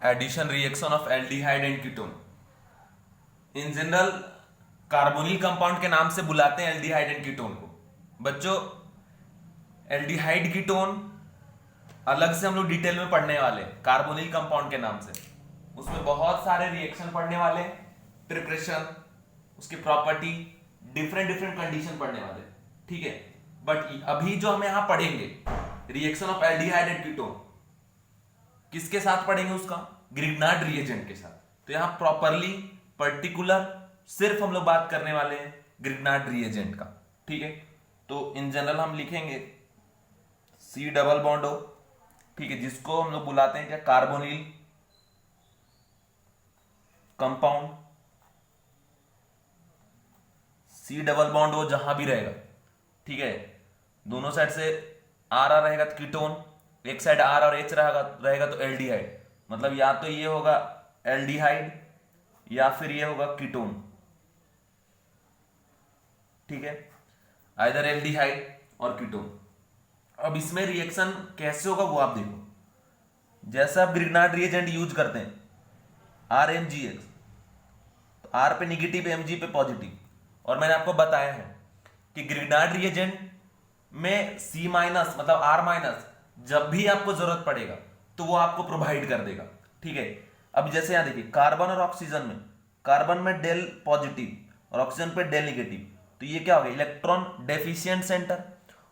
Addition reaction of aldehyde and ketone. In general carbonyl compound के नाम से बुलाते हैं एल्डिहाइड एंड कीटोन को। बच्चों, एल्डिहाइड कीटोन अलग से हम लोग डिटेल में पढ़ने वाले हैं कार्बोनिल कंपाउंड के नाम से। उसमें बहुत सारे रिएक्शन पढ़ने वाले, प्रिपरेशन, उसकी प्रॉपर्टी, डिफरेंट डिफरेंट कंडीशन पढ़ने वाले, ठीक है। बट अभी जो हम यहां पढ़ेंगे reaction of aldehyde and ketone, किसके साथ पढ़ेंगे? उसका ग्रिग्नार्ड रिएजेंट के साथ। तो यहां प्रॉपरली पर्टिकुलर सिर्फ हम लोग बात करने वाले हैं ग्रिग्नार्ड रिएजेंट का, ठीक है। तो इन जनरल हम लिखेंगे सी डबल बॉन्ड ओ, ठीक है, जिसको हम लोग बुलाते हैं क्या? Carbonyl compound. C double bond O जहां भी रहेगा, ठीक है, दोनों साइड से आर आर रहेगा तो कीटोन, एक साइड आर और एच रहेगा तो एल्डिहाइड। मतलब या तो ये होगा एल्डिहाइड या फिर ये होगा कीटोन, ठीक है, आइदर एल्डिहाइड और कीटोन। अब इसमें रिएक्शन कैसे होगा वो आप देखो। जैसा आप ग्रिग्नार्ड रिएजेंट यूज करते हैं आर एम जी एक्स, तो आर पे निगेटिव, एम जी पे पॉजिटिव। और मैंने आपको बताया है कि ग्रिग्नार्ड रिएजेंट में सी माइनस मतलब आर माइनस जब भी आपको जरूरत पड़ेगा तो वो आपको प्रोवाइड कर देगा, ठीक है। अब जैसे यहां देखिए कार्बन और ऑक्सीजन में, कार्बन में डेल पॉजिटिव और ऑक्सीजन पे डेल नेगेटिव, तो ये क्या हो गया? Electron deficient centre.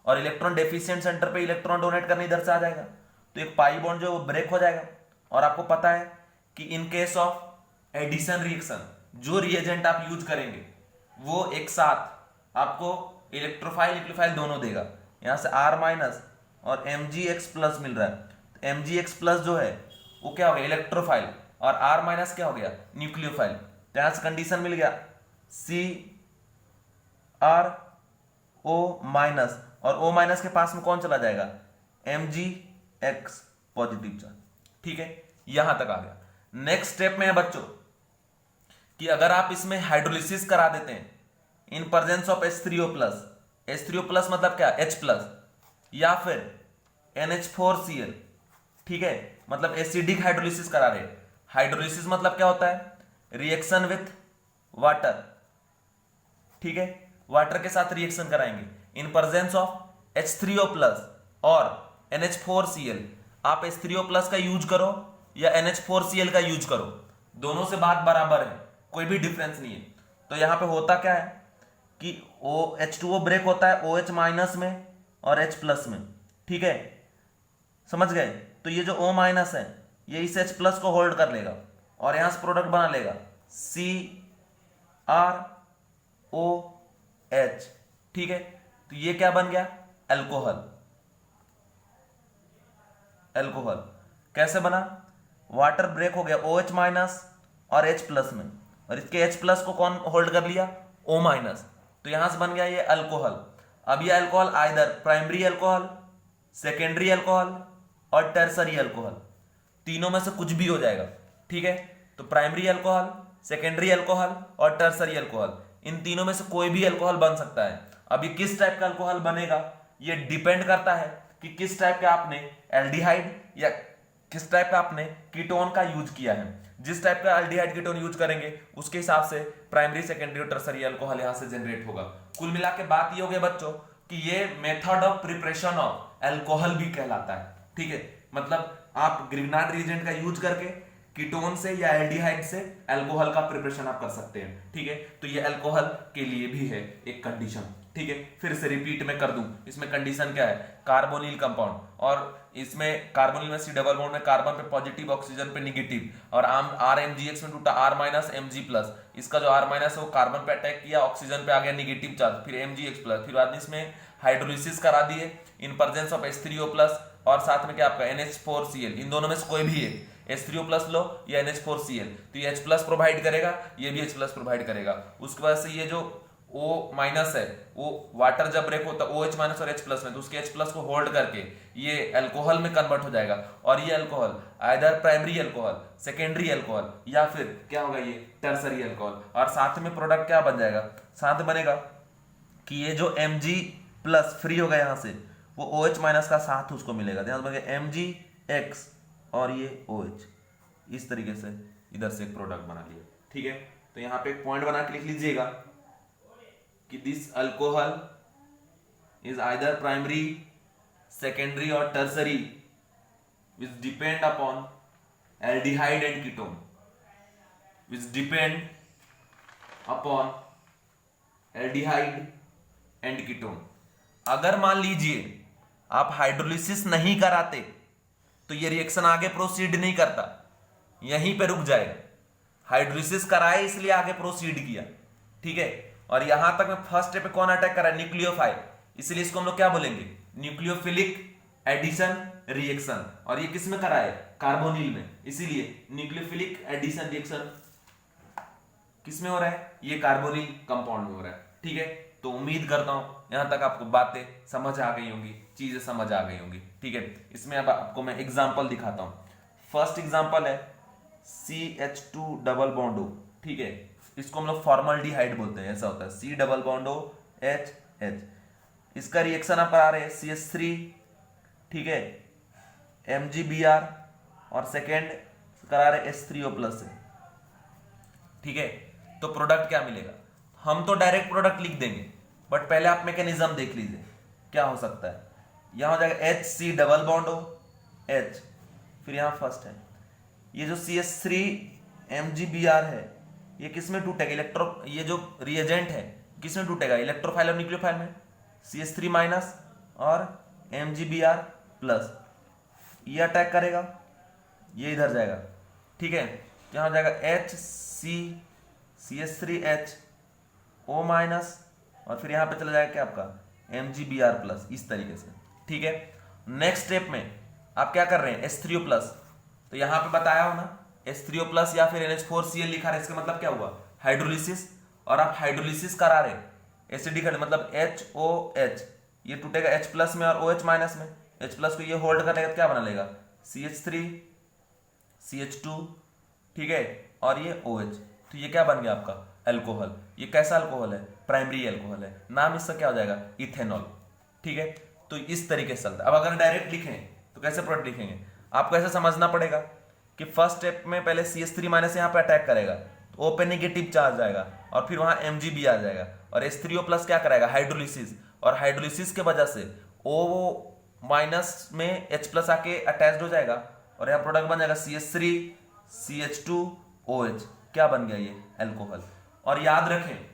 और इलेक्ट्रॉन डेफिशिएंट सेंटर पे इलेक्ट्रॉन डोनेट करने इधर से आ जाएगा, तो एक पाई बॉन्ड जो ब्रेक हो जाएगा। और आपको पता है कि in case of addition reaction जो रिएजेंट आप यूज करेंगे वो एक साथ आपको इलेक्ट्रोफाइल इक्विफाइल दोनों देगा। यहां से आर माइनस और एम जी एक्स प्लस मिल रहा है। एम जी एक्स प्लस जो है वो क्या हो गया? इलेक्ट्रोफाइल। और आर माइनस क्या हो गया? न्यूक्लियोफाइल। तो यहां से कंडीशन मिल गया सी आर ओ माइनस, और ओ माइनस के पास में कौन चला जाएगा? M G X positive charge, ठीक है। यहां तक आ गया। नेक्स्ट स्टेप में है बच्चों कि अगर आप इसमें हाइड्रोलिसिस करा देते हैं इन presence of H3O plus, H3O plus मतलब क्या? H प्लस, या फिर NH4Cl, ठीक है, मतलब एसिडिक हाइड्रोलिसिस करा रहे। हाइड्रोलिसिस मतलब क्या होता है? रिएक्शन विथ वाटर, ठीक है, वाटर के साथ रिएक्शन कराएंगे इन प्रेजेंस ऑफ H3O प्लस और NH4Cl। आप H3O प्लस का यूज करो या NH4Cl का यूज करो, दोनों से बात बराबर है, कोई भी डिफरेंस नहीं है। तो यहां पे होता क्या है कि H2O ब्रेक होता है OH माइनस में और H प्लस में, ठीक है, समझ गए। तो ये जो O माइनस है ये इस H प्लस को होल्ड कर लेगा और यहां से प्रोडक्ट बना लेगा CrOH, ठीक है। तो ये क्या बन गया? अल्कोहल। अल्कोहल कैसे बना? वाटर ब्रेक हो गया OH माइनस और H प्लस में, और इसके H प्लस को कौन होल्ड कर लिया? O minus. तो यहां से बन गया ये अल्कोहल। अब ये alcohol either primary alcohol, secondary alcohol और टर्सरी अल्कोहल, तीनों में से कुछ भी हो जाएगा, ठीक है। तो प्राइमरी अल्कोहल, सेकेंडरी अल्कोहल और टर्सरी अल्कोहल, इन तीनों में से कोई भी अल्कोहल बन सकता है। अभी किस टाइप का अल्कोहल बनेगा ये डिपेंड करता है कि किस टाइप का आपने एल्डिहाइड या किस टाइप का आपने कीटोन का यूज किया है। जिस टाइप का एल्डिहाइड कीटोन यूज करेंगे उसके हिसाब से प्राइमरी, सेकेंडरी और टर्सरी अल्कोहल यहां से जनरेट होगा। कुल मिला के बात ये हो गई बच्चों कि ये method of preparation of alcohol भी कहलाता है, ठीक है। मतलब आप ग्रिग्नार्ड रिएजेंट का यूज करके कीटोन से या एल्डिहाइड से अल्कोहल का प्रिपरेशन आप कर सकते हैं, ठीक है। तो ये अल्कोहल के लिए भी है एक कंडीशन, ठीक है। फिर से रिपीट में कर दूं, इसमें कंडीशन क्या है? कार्बोनिल कंपाउंड, और इसमें कार्बोनिल में सी डबल बॉन्ड में कार्बन पे पॉजिटिव, ऑक्सीजन पे निगेटिव, और आर एम जी एक्स में टूटा R minus M G plus. इसका जो आर माइनस है वो कार्बन पे अटैक किया, ऑक्सीजन पे आ गया निगेटिव चार्ज, फिर एम जी एक्स प्लस, फिर बाद में इसमें हाइड्रोलिसिस करा दिए इन प्रेजेंस ऑफ H3O प्लस, और साथ में क्या आपका NH4Cl, इन दोनों में से कोई भी एक H3O प्लस लो या NH4Cl, तो ये H प्लस प्रोवाइड करेगा, ये भी H प्लस प्रोवाइड करेगा। उसके बाद से ये जो O माइनस है वो वाटर जब ब्रेक होता है OH माइनस और H प्लस में, तो उसके H प्लस को होल्ड करके ये अल्कोहल में कन्वर्ट हो जाएगा। और ये alcohol either primary alcohol, secondary alcohol या फिर क्या होगा? ये टर्सरी अल्कोहल। और साथ में प्रोडक्ट क्या बन जाएगा? साथ में बनेगा कि ये जो Mg प्लस फ्री होगा यहां से, वो OH माइनस का साथ उसको मिलेगा, ध्यान रखिए MgX और ये OH, इस तरीके से इधर से एक प्रोडक्ट बना लिया। ठीक है, तो यहाँ पे एक पॉइंट बना के लिख लीजिएगा कि this alcohol is either primary, secondary और tertiary which depend upon aldehyde and ketone, which depend upon aldehyde and ketone। अगर मान लीजिए आप हाइड्रोलिसिस नहीं कराते तो ये रिएक्शन आगे प्रोसीड नहीं करता, यहीं पे रुक जाएगा। हाइड्रोलिसिस कराए इसलिए आगे प्रोसीड किया। ठीक है, और यहां तक में फर्स्ट स्टेप पे कौन अटैक करा है? न्यूक्लियोफाइल, इसलिए इसको हम लोग क्या बोलेंगे? Nucleophilic addition reaction. और ये किस में करा है? कार्बोनिल में, इसीलिए न्यूक्लियोफिलिक एडिशन रिएक्शन किस में हो रहा है? ये कार्बोनिल कंपाउंड में हो रहा है। ठीक है, तो उम्मीद करता हूं यहां तक आपको बातें समझ आ गई होंगी, चीजें समझ आ गई होंगी। ठीक है, इसमें अब आपको मैं एग्जांपल दिखाता हूं। फर्स्ट एग्जांपल है CH2 डबल बॉन्ड O। ठीक है, इसको हम लोग फॉर्मल्डिहाइड बोलते हैं, ऐसा होता है C double bond O H। इसका रिएक्शन आप करा रहे हैं CH3, ठीक है, MgBr, और सेकेंड करा रहे H3O+ से। ठीक है, तो प्रोडक्ट क्या मिलेगा? हम तो डायरेक्ट प्रोडक्ट लिख देंगे, बट पहले आप मैकेनिज्म देख लीजिए क्या हो सकता है। यहां हो जाएगा HC double bond O H, फिर यहां फर्स्ट है ये जो CH3 MgBr है, ये किस में टूटेगा? ये जो रिएजेंट है किस में टूटेगा? इलेक्ट्रोफाइल और न्यूक्लियोफाइल में। CH3- और MgBr+, ये अटैक करेगा, ये इधर जाएगा। ठीक है, यहां हो जाएगा CH3H O-, और फिर यहां पे चला जाएगा क्या आपका? MgBr+, इस तरीके से। ठीक है, नेक्स्ट स्टेप में आप क्या कर रहे हैं? H3O+, तो यहां पे बताया हो ना, H3O+ या फिर NH4Cl लिखा रहे, इसका मतलब क्या हुआ? हाइड्रोलिसिस। और आप हाइड्रोलिसिस करा रहे, एसिडिक मतलब HOH, ये टूटेगा H+ में और OH- में। H+ को ये होल्ड करेगा तो क्या बना लेगा? CH3 CH2, ठीक है, और ये OH, तो ये क्या बन गया आपका? अल्कोहल। ये कैसा अल्कोहल है? प्राइमरी अल्कोहल है, नाम इसका क्या हो जाएगा? इथेनॉल। ठीक है, तो इस तरीके से चलता है। अब अगर डायरेक्ट लिखें तो कैसे प्रोडक्ट लिखेंगे? आपको ऐसे समझना पड़ेगा कि फर्स्ट स्टेप में पहले CH3- यहाँ पे अटैक करेगा, तो O पे नेगेटिव चार्ज आएगा, और फिर वहां Mgb आ जाएगा, और H3O+ क्या कराएगा? हाइड्रोलिसिस, और हाइड्रोलिसिस के वजह से O- में H+ आके अटैच्ड हो जाएगा, और यहाँ प्रोडक्ट बन जाएगा CH3 CH2OH। क्या बन गया? ये अल्कोहल। और याद रखें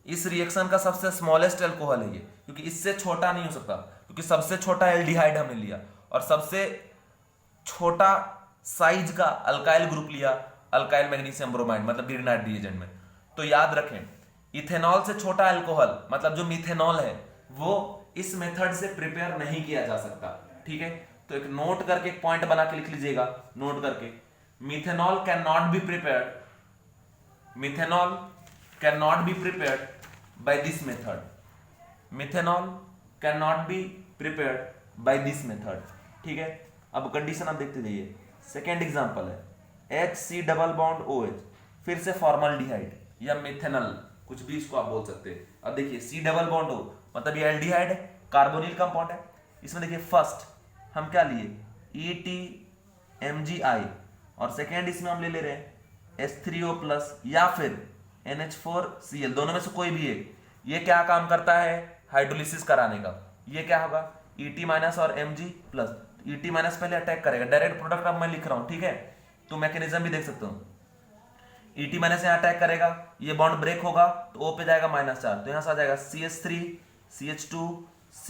इस रिएक्शन का सबसे स्मॉलेस्ट अल्कोहल है ये, क्योंकि इससे छोटा नहीं हो सकता, क्योंकि सबसे छोटा एल्डिहाइड हमने लिया और सबसे छोटा साइज का अल्काइल ग्रुप लिया, अल्काइल मैग्नीशियम ब्रोमाइड, मतलब ग्रिग्नाइट रिएजेंट में। तो याद रखें इथेनॉल से छोटा अल्कोहल मतलब जो मिथेनॉल है वो इस मेथड से प्रिपेयर नहीं किया जा सकता। ठीक है, तो एक नोट करके एक पॉइंट बना के लिख लीजिएगा, नोट करके, methanol can not be prepared, methanol can not be prepared by this method, methanol can not be prepared by this method. ठीक है, अब कंडीशन आप देखते जाइए। सेकेंड एग्जांपल है HC डबल बॉन्ड OH, फिर से फॉर्मल्डिहाइड या मिथेनॉल, कुछ भी इसको आप बोल सकते हैं। अब देखिए C डबल बॉन्ड O मतलब ये एल्डिहाइड है, कार्बोनिल कंपाउंड है। इसमें देखिए फर्स्ट हम क्या लिए? ETMgI, और सेकेंड इसमें हम ले रहे हैं H3O+ या फिर NH4Cl, दोनों में से कोई भी एक। ये क्या काम करता है? हाइड्रोलिसिस कराने का। ये क्या होगा? ET- और Mg+। ET- पहले अटैक करेगा, डायरेक्ट प्रोडक्ट अब मैं लिख रहा हूं। ठीक है, तो मैकेनिज्म भी देख सकते हो। ET- यहाँ अटैक करेगा, ये बॉन्ड ब्रेक होगा तो O पे जाएगा -चार्ज, तो यहां से आ जाएगा CH3 CH2C।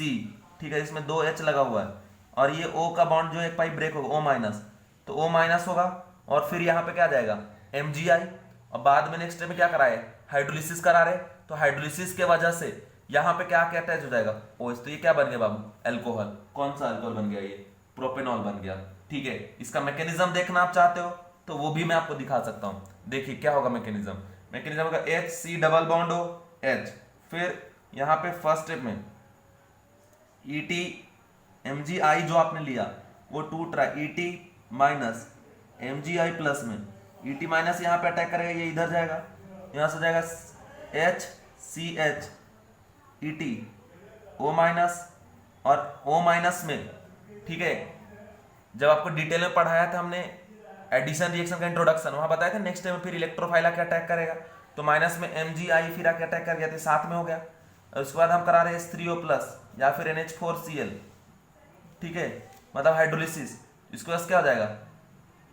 ठीक है, इसमें 2 H लगा हुआ है, और ये O का बॉन्ड जो एक पाई ब्रेक होगा O-, तो O- होगा, और फिर यहाँ पे क्या जाएगा? MgI, और बाद में नेक्स्ट में क्या करा है? हाइड्रोलिसिस करा रहे, तो हाइड्रोलिसिस के वजह से यहाँ पे क्या क्या अटैच हो जाएगा? OH। तो ये क्या बन गया बाबू? अल्कोहल। कौन सा अल्कोहल बन गया? ये प्रोपेनॉल बन गया। ठीक है, इसका मैकेनिज्म देखना आप चाहते हो तो वो भी मैं आपको दिखा सकता हूं। देखिए क्या होगा मैकेनिज्म। मैकेनिज्म होगा HC डबल बॉन्ड OH, फिर यहां पे फर्स्ट स्टेप में ETMgI जो आपने लिया वो टूट रहा है, ET- MgI+ में, ET- यहाँ पे अटैक करेगा, ये इधर जाएगा, यहां से जाएगा HCH ET और O- में। ठीक है, जब आपको डिटेल में पढ़ाया था हमने एडिशन रिएक्शन का इंट्रोडक्शन वहां बताया था, नेक्स्ट टाइम फिर इलेक्ट्रोफाइल आके अटैक करेगा, तो माइनस में MgI फिर आके अटैक कर गया, तो साथ में हो गया। और उसके बाद हम करा रहे हैं H3O+ या फिर NH4Cl, ठीक है, मतलब हाइड्रोलिसिस। इसके बाद क्या हो जाएगा,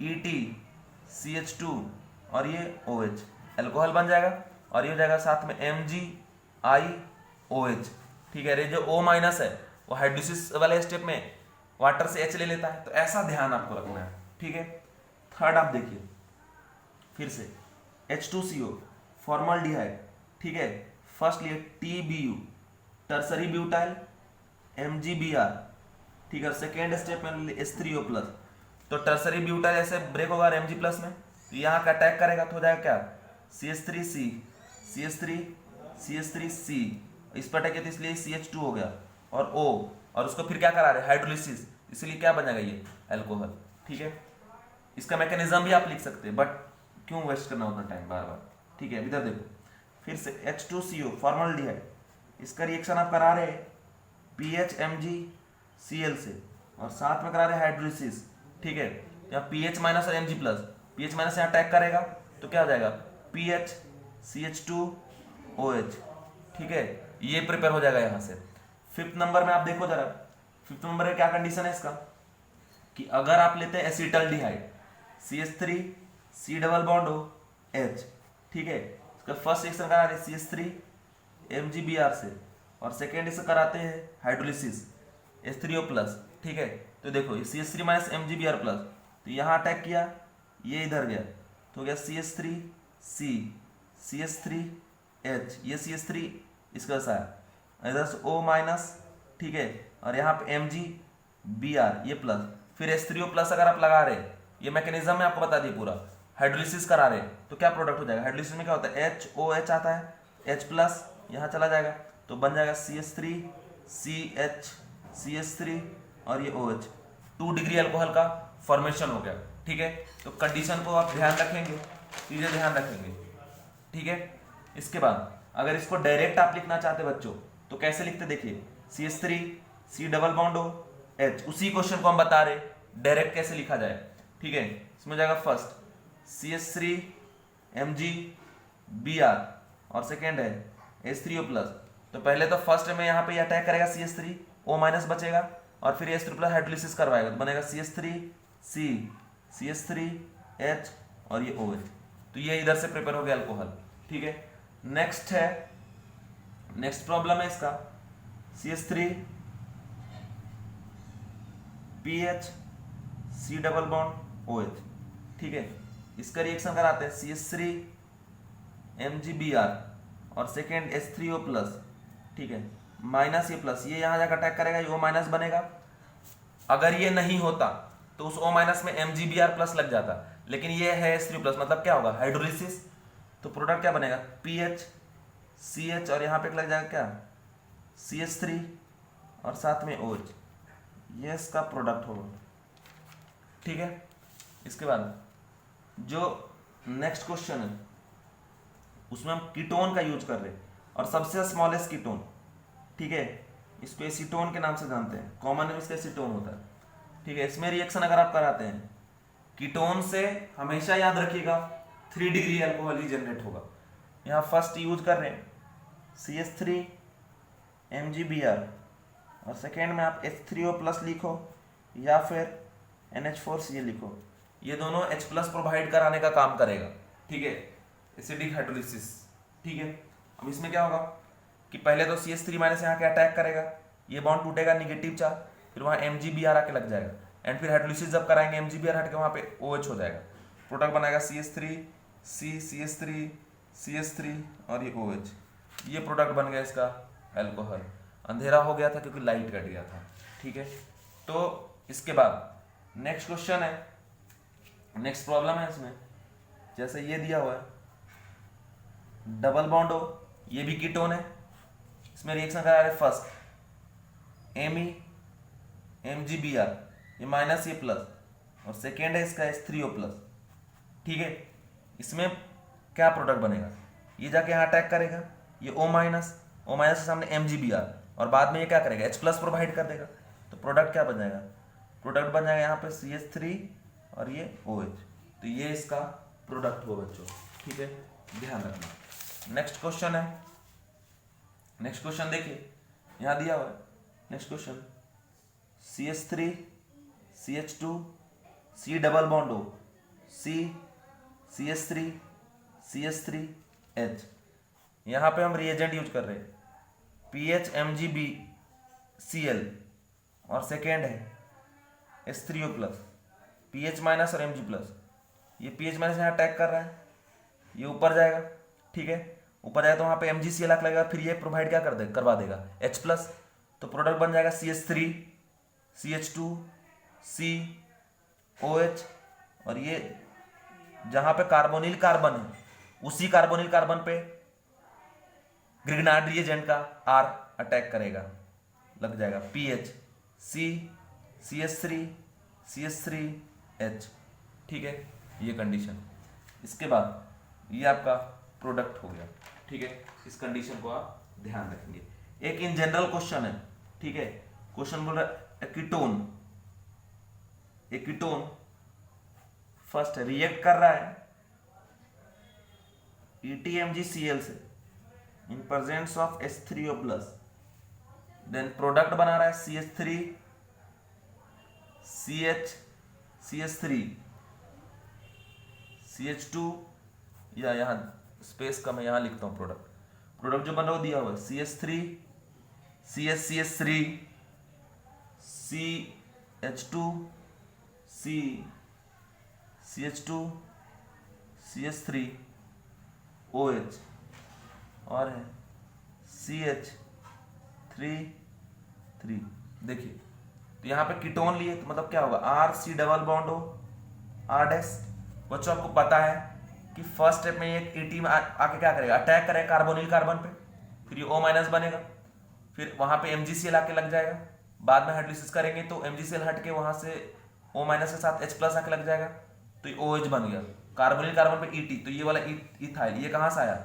EtCH2 और ये OH, एल्कोहल बन जाएगा। और ये हो जाएगा साथ में MgIOH, ठीक है। जो O- है वो हाइड्रोलिसिस वाले स्टेप में वाटर से H ले लेता है, तो ऐसा ध्यान आपको रखना है, ठीक है। थर्ड आप देखिए फिर से H2CO फॉर्मल्डिहाइड, ठीक है। फर्स्ट लिए TBU टर्सरी ब्यूटाइल MgBr, ठीक है। सेकेंड स्टेप में H3O+, तो टर्सरी ब्यूटाइल ऐसे ब्रेक होगा Mg+ में, तो यहाँ का अटैक करेगा तो हो जाएगा क्या, CH3C CH3 CH3C, इस पर अटैक किया तो इसलिए CH2 हो गया और O, और उसको फिर क्या करा रहे हाइड्रोलिसिस, इसलिए क्या बन जाएगा ये एल्कोहल, ठीक है। इसका मैकेनिज्म भी आप लिख सकते हैं, बट क्यों वेस्ट करना उतना टाइम बार बार, ठीक है। इधर देखो फिर से H2CO फॉर्मल्डिहाइड, इसका रिएक्शन आप करा रहे हैं PHMgCl से और साथ में करा रहे हाइड्रोलिसिस, ठीक है। यहाँ PH- और Mg+, PH- यहाँ अटैक करेगा तो क्या हो जाएगा PHCH2OH, ठीक है। ये प्रिपेयर हो जाएगा यहाँ से। फिफ्थ नंबर में आप देखो जरा, फिफ्थ नंबर में क्या कंडीशन है इसका, कि अगर आप लेते हैं एसिटल्डिहाइड CH3C♯OH, ठीक है। इसका फर्स्ट रिएक्शन करा रहे CH3 MgBr से और सेकेंड इसे कराते हैं हाइड्रोलिसिस H3O+, ठीक है। तो देखो ये CH3 - MgBr+, तो यहाँ अटैक किया, ये इधर गया तो हो गया CH3C CH3H, ये CH3 इसका सा है, इधर से O-, ठीक है। और यहाँ पे MgBr ये प्लस, फिर H3O+ अगर आप लगा रहे, ये मैकेनिज्म में आपको बता दिए पूरा, हाइड्रोलिसिस करा रहे तो क्या प्रोडक्ट हो जाएगा, हाइड्रोलिसिस में क्या होता है HOH आता है, H+ यहाँ चला जाएगा तो बन जाएगा CH3CH3 और ये OH, 2 डिग्री अल्कोहल का फॉर्मेशन हो गया, ठीक है। तो कंडीशन को आप ध्यान रखेंगे, चीजें ध्यान रखेंगे, ठीक है। इसके बाद अगर इसको डायरेक्ट आप लिखना चाहते बच्चों तो कैसे लिखते, देखिए CH3C♯OH, उसी क्वेश्चन को हम बता रहे डायरेक्ट कैसे लिखा जाए, ठीक है। इसमें जाएगा फर्स्ट CH3 MgBr और सेकेंड है H3O+, तो पहले तो फर्स्ट में यहाँ पे अटैक करेगा CH3, O- बचेगा और फिर H3+ हाइड्रोलिसिस करवाएगा तो बनेगा CH3C CH3H और ये OH, तो ये इधर से प्रिपेयर हो गया अल्कोहल, ठीक है। नेक्स्ट है, नेक्स्ट प्रॉब्लम है इसका CH3 PHC♯OH, ठीक है। इसका रिएक्शन कराते हैं CH3 MgBr और सेकेंड H3O+, ठीक है, माइनस ये प्लस, ये यहाँ जाकर अटैक करेगा, ये O- बनेगा। अगर ये नहीं होता तो उस O- में MgBr+ लग जाता, लेकिन ये है H3O+, मतलब क्या होगा हाइड्रोलिसिस, तो प्रोडक्ट क्या बनेगा PHCH और यहाँ पे लग जाएगा क्या CH3 और साथ में OH, ये इसका प्रोडक्ट होगा, ठीक है। इसके बाद जो नेक्स्ट क्वेश्चन है उसमें हम कीटोन का यूज कर रहे हैं और सबसे स्मॉलेस्ट कीटोन, ठीक है, इसको एसीटोन के नाम से जानते हैं, कॉमन नेम इसका एसीटोन होता है, ठीक है। इसमें रिएक्शन अगर आप कराते हैं कीटोन से, हमेशा याद रखिएगा 3 डिग्री अल्कोहल ही जनरेट होगा। यहाँ फर्स्ट यूज कर रहे हैं CH3 MgBr और सेकेंड में आप H3O+ लिखो या फिर NH4Cl लिखो, ये दोनों H+ प्रोवाइड कराने का काम करेगा, ठीक है, एसिडिक हाइड्रोलिसिस, ठीक है। अब इसमें क्या होगा कि पहले तो CH3- यहाँ के अटैक करेगा, ये बॉन्ड टूटेगा, नेगेटिव चार्ज, फिर वहाँ MgBr आके लग जाएगा एंड फिर हाइड्रोलिसिस जब कराएंगे MgBr हट के वहाँ पे OH हो जाएगा, प्रोडक्ट बनाएगा CH3C CH3 CH3 और ये OH, ये प्रोडक्ट बन गया इसका एल्कोहल। अंधेरा हो गया था क्योंकि लाइट कट गया था, ठीक है। तो इसके बाद नेक्स्ट क्वेश्चन है, नेक्स्ट प्रॉब्लम है इसमें, जैसे ये दिया हुआ है डबल बॉन्ड हो, ये भी कीटोन है, इसमें रिएक्शन करा रहे फर्स्ट MgBr, ये माइनस ये प्लस और सेकेंड है इसका H3O+, ठीक है। इसमें क्या प्रोडक्ट बनेगा, ये जाके यहाँ अटैक करेगा, ये O- के सामने MgBr और बाद में ये क्या करेगा H+ प्रोवाइड कर देगा, तो प्रोडक्ट क्या बन जाएगा, प्रोडक्ट बन जाएगा यहाँ पे CH3 और ये OH, तो ये इसका प्रोडक्ट हुआ बच्चों, ठीक है, ध्यान रखना। नेक्स्ट क्वेश्चन है, नेक्स्ट क्वेश्चन देखिए यहां दिया हुआ है। Next question, CH3 CH2 C double bond O C CH3 CH3 H। यहां पे हम रिएजेंट यूज कर रहे हैं PH MgBCl और सेकेंड है H3O+, PH माइनस और Mg+। ये PH माइनस यहाँ अटैक कर रहा है, ये ऊपर जाएगा, ठीक है, ऊपर जाएगा तो वहाँ पे MgCl आके लगेगा, फिर ये प्रोवाइड क्या करवा देगा H+, तो प्रोडक्ट बन जाएगा CH3 CH2 COH। और ये जहाँ पे कार्बोनिल कार्बन है उसी कार्बोनिल कार्बन पे ग्रिग्नार्ड रिएजेंट का R अटैक करेगा, लग जाएगा PH C CH3 CH3H, ठीक है, ये कंडीशन। इसके बाद ये आपका प्रोडक्ट हो गया, ठीक है, इस कंडीशन को आप ध्यान रखेंगे। एक इन जनरल क्वेश्चन है, ठीक है, क्वेश्चन बोल रहा है कीटोन फर्स्ट रिएक्ट कर रहा है ETMgCl से in presence of H3O+, then product बना रहा है CH3 CH3 CH2, या यहाँ स्पेस कम है, यहाँ लिखता हूँ प्रोडक्ट जो बन रहा है दिया हुआ है CH3 CH3 CH2 CH2 CH3 OH और है CH3। देखिए तो यहाँ पे कीटोन लिए तो मतलब क्या होगा RC double bond O R dash. बच्चों आपको पता है कि फर्स्ट स्टेप में एक ET में आके क्या करेगा, अटैक करेगा कार्बोनिल कार्बन पे, फिर ये O- बनेगा, फिर वहां पे MgCl आके लग जाएगा, बाद में हाइड्रोलिसिस करेंगे तो MgCl हट के वहां से O- के साथ H+ आके लग जाएगा, तो ये OH बन गया, कार्बोनिल कार्बन पे ET, तो ये वाला इथाइल ये कहां से आया,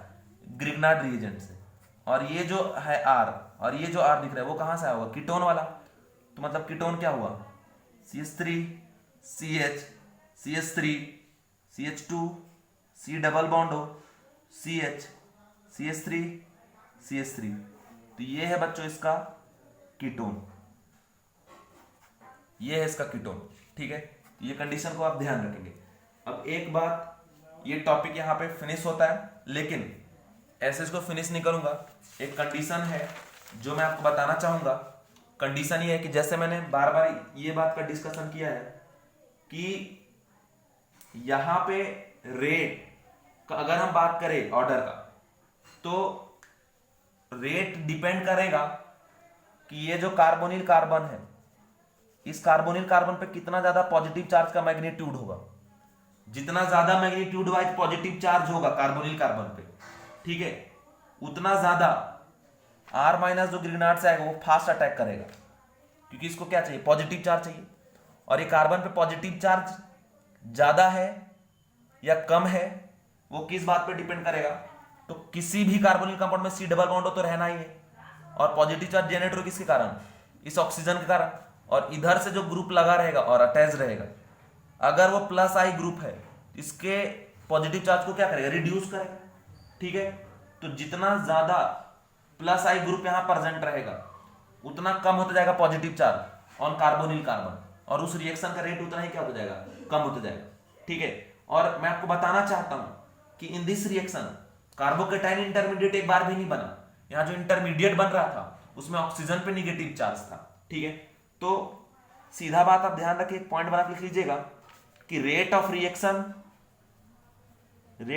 ग्रिग्नार्ड रिएजेंट से। और ये जो है R, और ये जो R दिख रहा है वो कहां से आया होगा, कीटोन वाला। तो मतलब कीटोन क्या हुआ, CH3 CH CH3 CH2 C double bond O CH CH3 CH3। तो ये है बच्चों इसका कीटोन, ये है इसका कीटोन, ठीक है, ये कंडीशन को आप ध्यान रखेंगे। अब एक बात, ये टॉपिक यहाँ पे फिनिश होता है, लेकिन ऐसे इसको फिनिश नहीं करूंगा, एक कंडीशन है जो मैं आपको बताना चाहूंगा। कंडीशन ये है कि जैसे मैंने बार बार ये बात का डिस्कशन किया है कि यहां पे रेट का अगर हम बात करें ऑर्डर का, तो रेट डिपेंड करेगा कि ये जो कार्बोनिल कार्बन है, इस कार्बोनिल कार्बन पे कितना ज्यादा पॉजिटिव चार्ज का मैग्नीट्यूड होगा। जितना ज्यादा मैग्नीट्यूड वाइज पॉजिटिव चार्ज होगा कार्बोनिल कार्बन पे, ठीक है, उतना ज्यादा R- जो ग्रिग्नार्ड से आएगा वो फास्ट अटैक करेगा, क्योंकि इसको क्या चाहिए, पॉजिटिव चार्ज चाहिए। और ये कार्बन पे पॉजिटिव चार्ज ज्यादा है या कम है वो किस बात पे डिपेंड करेगा, तो किसी भी कार्बोनिल कंपाउंड में C डबल बॉन्ड हो तो रहना ही है, और पॉजिटिव चार्ज जनरेट हो किसके कारण, इस ऑक्सीजन के कारण, और इधर से जो ग्रुप लगा रहेगा और अटैच रहेगा, अगर वो +I ग्रुप है इसके पॉजिटिव चार्ज को क्या करेगा, रिड्यूस करेगा, ठीक है। तो जितना ज्यादा +I ग्रुप यहां प्रेजेंट रहेगा उतना कम होता जाएगा positive charge on carbonyl carbon, और उस रिएक्शन का रेट उतना ही क्या होता जाएगा, कम होता जाएगा, ठीक है। और मैं आपको बताना चाहता हूं कि in this reaction carbocation intermediate एक बार भी नहीं बना, यहां जो इंटरमीडिएट बन रहा था उसमें ऑक्सीजन पे निगेटिव चार्ज था, ठीक है। तो सीधा बात आप ध्यान रखिए, एक पॉइंट बना के लिख लीजिएगा कि rate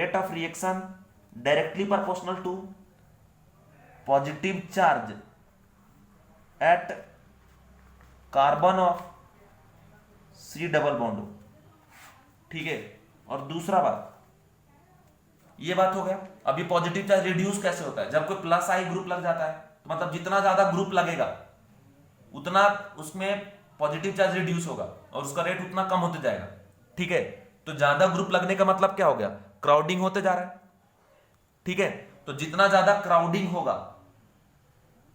of reaction directly proportional to positive charge at carbon of C double bond, ठीक है। और दूसरा बात, ये बात हो गया। अब ये पॉजिटिव चार्ज रिड्यूस कैसे होता है, जब कोई +I ग्रुप लग जाता है तो मतलब जितना ज्यादा ग्रुप लगेगा उतना उसमें पॉजिटिव चार्ज रिड्यूस होगा और उसका रेट उतना कम होते जाएगा, ठीक है। तो ज्यादा ग्रुप लगने का मतलब क्या हो गया, क्राउडिंग होते जा रहा है, ठीक है। तो जितना ज्यादा क्राउडिंग होगा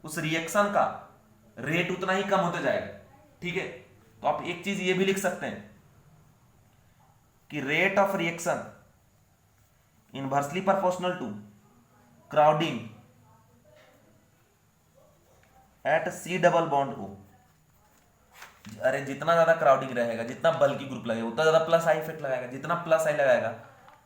उस रिएक्शन का रेट उतना ही कम होते जाएगा, ठीक है। तो आप एक चीज ये भी लिख सकते हैं कि rate of reaction inversely proportional to crowding at C double bond O. अरे जितना ज्यादा क्राउडिंग रहेगा, जितना बल्कि ग्रुप लगेगा, उतना ज्यादा प्लस आई इफेक्ट लगाएगा। जितना प्लस आई लगाएगा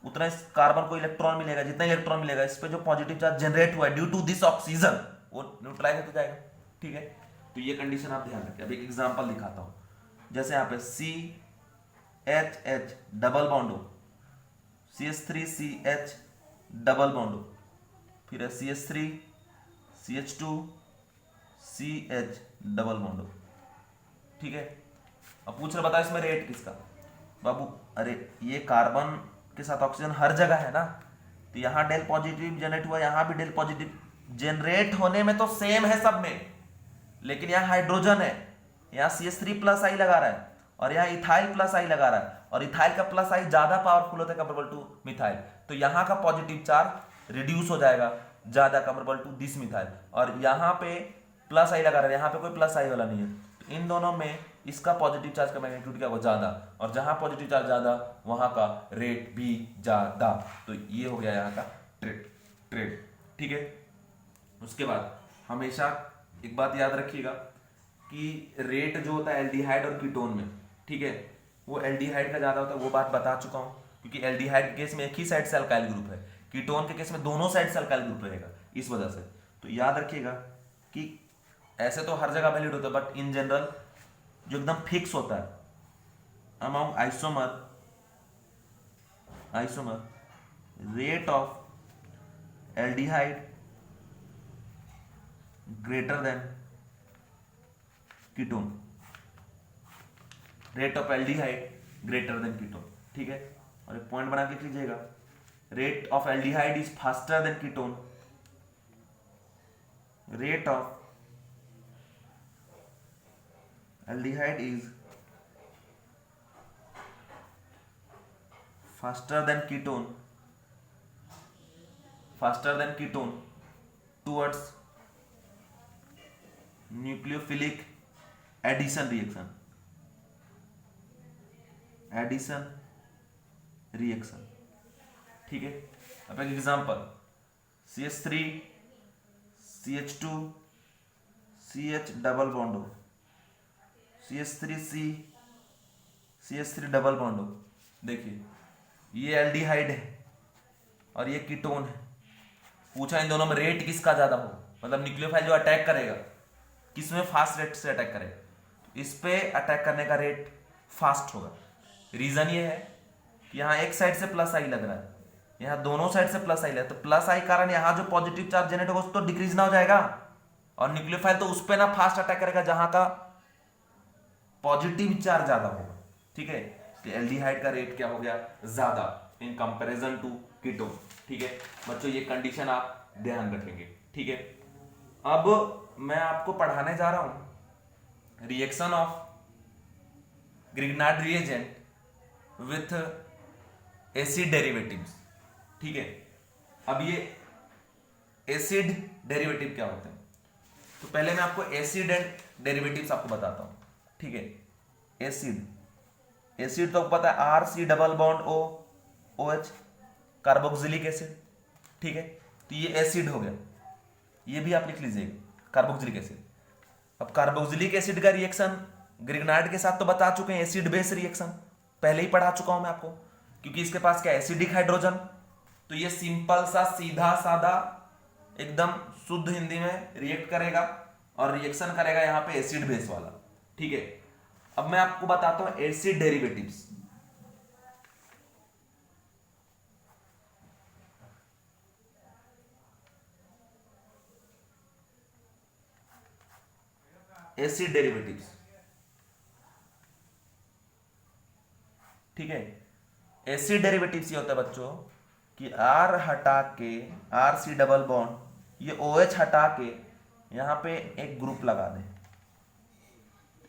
उतना इस कार्बन को इलेक्ट्रॉन मिलेगा। जितना इलेक्ट्रॉन मिलेगा इस पे जो पॉजिटिव चार्ज जनरेट हुआ है ड्यू टू दिस ऑक्सीजन, वो न्यूट्रलाइज हो जाएगा। ठीक है, तो ये कंडीशन आप ध्यान रखें। अब एक एग्जांपल दिखाता हूं। जैसे यहाँ पे CH डबल बॉन्ड हो, CH3CH डबल बॉन्ड हो, फिर है CH3 CH2 CH double bond हो। ठीक है, अब पूछ रहे बताओ इसमें रेट किसका। बाबू अरे ये कार्बन के साथ ऑक्सीजन हर जगह है ना, तो यहाँ डेल पॉजिटिव जनरेट हुआ, यहाँ भी डेल पॉजिटिव जनरेट होने में तो सेम है सब में, लेकिन यहाँ हाइड्रोजन है, यहाँ CH3 प्लस आई लगा रहा है और यहाँ इथाइल प्लस आई लगा रहा है, और इथाइल का प्लस आई ज्यादा पावरफुल होता है कंपेरेबल टू मिथाइल, तो यहाँ का पॉजिटिव चार्ज रिड्यूस हो जाएगा ज्यादा कंपेरेबल टू दिस मिथाइल, और यहाँ पे प्लस आई लगा रहा है, यहाँ पे कोई प्लस आई वाला नहीं है, तो इन दोनों में इसका पॉजिटिव चार्ज का मैग्नीट्यूड क्या होगा, ज्यादा, और जहां पॉजिटिव चार्ज ज्यादा वहां का रेट भी ज्यादा। तो ये हो गया यहाँ का ट्रेड। ठीक है, उसके बाद हमेशा एक बात याद रखिएगा कि रेट जो होता है एल्डिहाइड और कीटोन में, ठीक है, वो एल्डिहाइड का ज्यादा होता है, वो बात बता चुका हूं, क्योंकि एल्डिहाइड के केस में एक ही साइड से अल्काइल ग्रुप है, कीटोन के केस में दोनों साइड से अल्काइल ग्रुप रहेगा, इस वजह से। तो याद रखिएगा कि ऐसे तो हर जगह वैलिड होता है, बट इन जनरल जो एकदम फिक्स होता है among isomer rate of aldehyde greater than ketone, rate of aldehyde greater than ketone. ठीक है, और एक पॉइंट बना के लिख लीजिएगा, rate of aldehyde is faster than ketone, rate of aldehyde is faster than ketone towards nucleophilic addition reaction। ठीक है, अब एक example, CH3 CH2 CH double bond हो, CH3C CH3 डबल बॉन्ड हो। देखिए ये एल्डिहाइड है और ये कीटोन है, पूछा इन दोनों में रेट किसका ज्यादा हो, मतलब न्यूक्लियोफाइल जो अटैक करेगा किसमें फास्ट रेट से अटैक करेगा, तो इस पे अटैक करने का रेट फास्ट होगा। रीजन ये है कि यहाँ एक साइड से प्लस आई लग रहा है, यहाँ दोनों साइड से प्लस आई लग रहा है, तो प्लस आई कारण यहाँ जो पॉजिटिव चार्ज जनरेट होगा उस तो डिक्रीज ना हो जाएगा, और न्यूक्लियोफाइल तो उस पे ना फास्ट अटैक करेगा जहां का पॉजिटिव चार्ज ज्यादा होगा। ठीक है, तो एल्डिहाइड का रेट क्या हो गया, ज्यादा इन कंपैरिजन टू कीटोन। ठीक है बच्चों, ये कंडीशन आप ध्यान रखेंगे। ठीक है, अब मैं आपको पढ़ाने जा रहा हूं reaction of Grignard reagent with acid derivatives. ठीक है, अब ये एसिड डेरिवेटिव क्या होते हैं, तो पहले मैं आपको एसिड एंड डेरिवेटिव्स आपको बताता हूं। ठीक है, एसिड तो पता है RC double bond OH carboxylic acid. ठीक है, तो ये एसिड हो गया, ये भी आप लिख लीजिएगा कार्बोक्सिलिक एसिड। अब कार्बोक्सिलिक एसिड का रिएक्शन ग्रिग्नार्ड के साथ तो बता चुके हैं, एसिड बेस रिएक्शन पहले ही पढ़ा चुका हूं मैं आपको, क्योंकि इसके पास क्या एसिडिक हाइड्रोजन, तो ये सिंपल सा सीधा साधा एकदम शुद्ध हिंदी में रिएक्ट करेगा और रिएक्शन करेगा यहाँ पे एसिड बेस वाला। ठीक है, अब मैं आपको बताता हूं एसिड डेरिवेटिव्स। एसिड डेरिवेटिव्स, ठीक है, एसिड डेरिवेटिव्स ये होता है बच्चों कि R हटा के RC डबल बॉन्ड ये OH हटा के यहां पे एक ग्रुप लगा दें,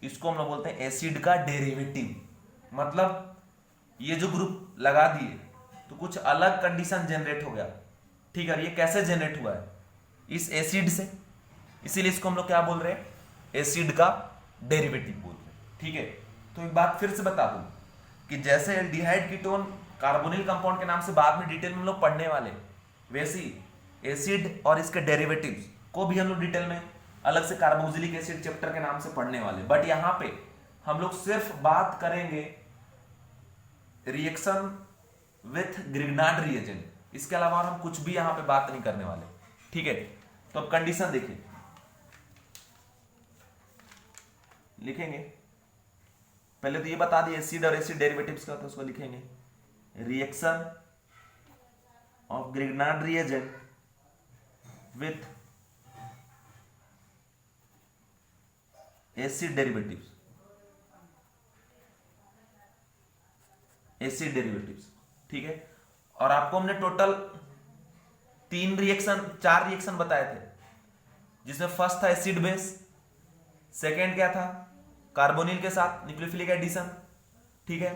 इसको हम लोग बोलते हैं एसिड का डेरिवेटिव। मतलब ये जो ग्रुप लगा दिए तो कुछ अलग कंडीशन जनरेट हो गया। ठीक है, ये कैसे जनरेट हुआ है, इस एसिड से, इसीलिए इसको हम लोग क्या बोल रहे हैं, एसिड का डेरिवेटिव बोल रहे हैं। ठीक है, तो एक बात फिर से बता दूं कि जैसे एल्डिहाइड कीटोन कार्बोनिल कंपाउंड के नाम से बाद में डिटेल में हम लोग पढ़ने वाले, वैसे ही एसिड और इसके डेरिवेटिव्स को भी हम लोग डिटेल में अलग से कार्बोक्सिलिक एसिड चैप्टर के नाम से पढ़ने वाले। बट यहां पे हम लोग सिर्फ बात करेंगे रिएक्शन विथ ग्रिग्नार्ड रिएजेंट, इसके अलावा हम कुछ भी यहां पे बात नहीं करने वाले, ठीक है। तो अब कंडीशन देखिए, लिखेंगे पहले तो ये बता दिए एसिड और एसिड डेरिवेटिव्स का, तो उसको लिखेंगे reaction of Grignard reagent with acid derivatives, acid derivatives, ठीक है। और आपको हमने टोटल 4 रिएक्शन बताए थे, जिसमें फर्स्ट था एसिड बेस, सेकेंड क्या था कार्बोनिल के साथ न्यूक्लियोफिलिक एडिशन, ठीक है।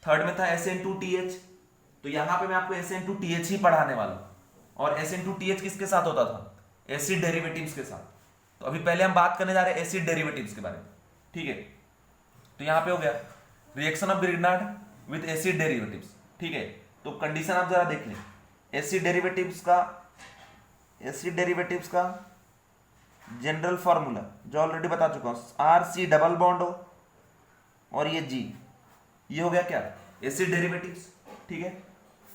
थर्ड में था SN2TH, तो यहां पे मैं आपको SN2TH ही पढ़ाने वाला हूं, और SN2TH किसके साथ होता था, एसिड डेरिवेटिव्स के साथ। तो अभी पहले हम बात करने जा रहे हैं एसिड डेरिवेटिव्स के बारे में, ठीक है। तो यहां पे हो गया reaction of Grignard with acid derivatives, ठीक है। तो कंडीशन आप जरा देख लें, एसिड डेरिवेटिव्स का जनरल फॉर्मूला जो ऑलरेडी बता चुका हूं, RC डबल बॉन्ड हो और ये G, ये हो गया क्या एसिड डेरिवेटिव्स, ठीक है।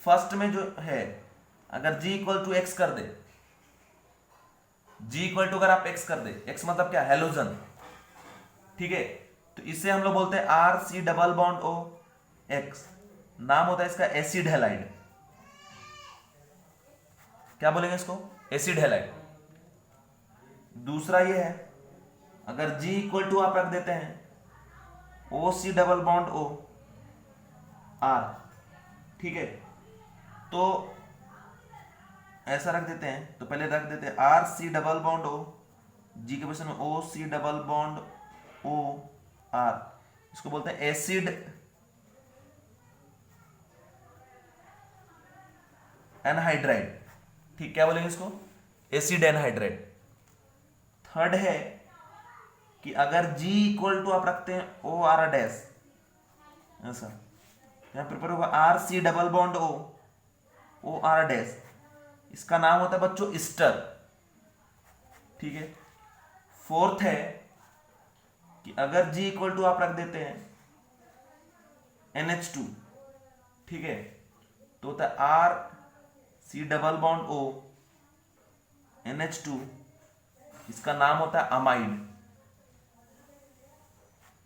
फर्स्ट में जो है अगर G इक्वल टू एक्स कर दे, G इक्वल टू अगर आप एक्स कर दे, एक्स मतलब क्या हेलोजन, ठीक है। तो इसे हम लोग बोलते हैं RC double bond O X, नाम होता है इसका एसिड हैलाइड, क्या बोलेंगे इसको एसिड हैलाइड। दूसरा ये है अगर G इक्वल टू आप रख देते हैं OC double bond O R, ठीक है। तो ऐसा रख देते हैं, तो पहले रख देते हैं RC double bond O, G के पोजीशन में OC double bond O R, इसको बोलते हैं एसिड एनहाइड्राइड, ठीक, क्या बोलेंगे इसको एसिड एनहाइड्राइड। थर्ड है कि अगर G इक्वल टू आप रखते हैं OR डैश, ऐसा यहां प्रिपेयर होगा RC double bond O OR dash, इसका नाम होता है बच्चों ईस्टर, ठीक है। फोर्थ है कि अगर G इक्वल टू आप रख देते हैं NH2, ठीक है, तो होता है RC double bond O NH2, इसका नाम होता है अमाइड,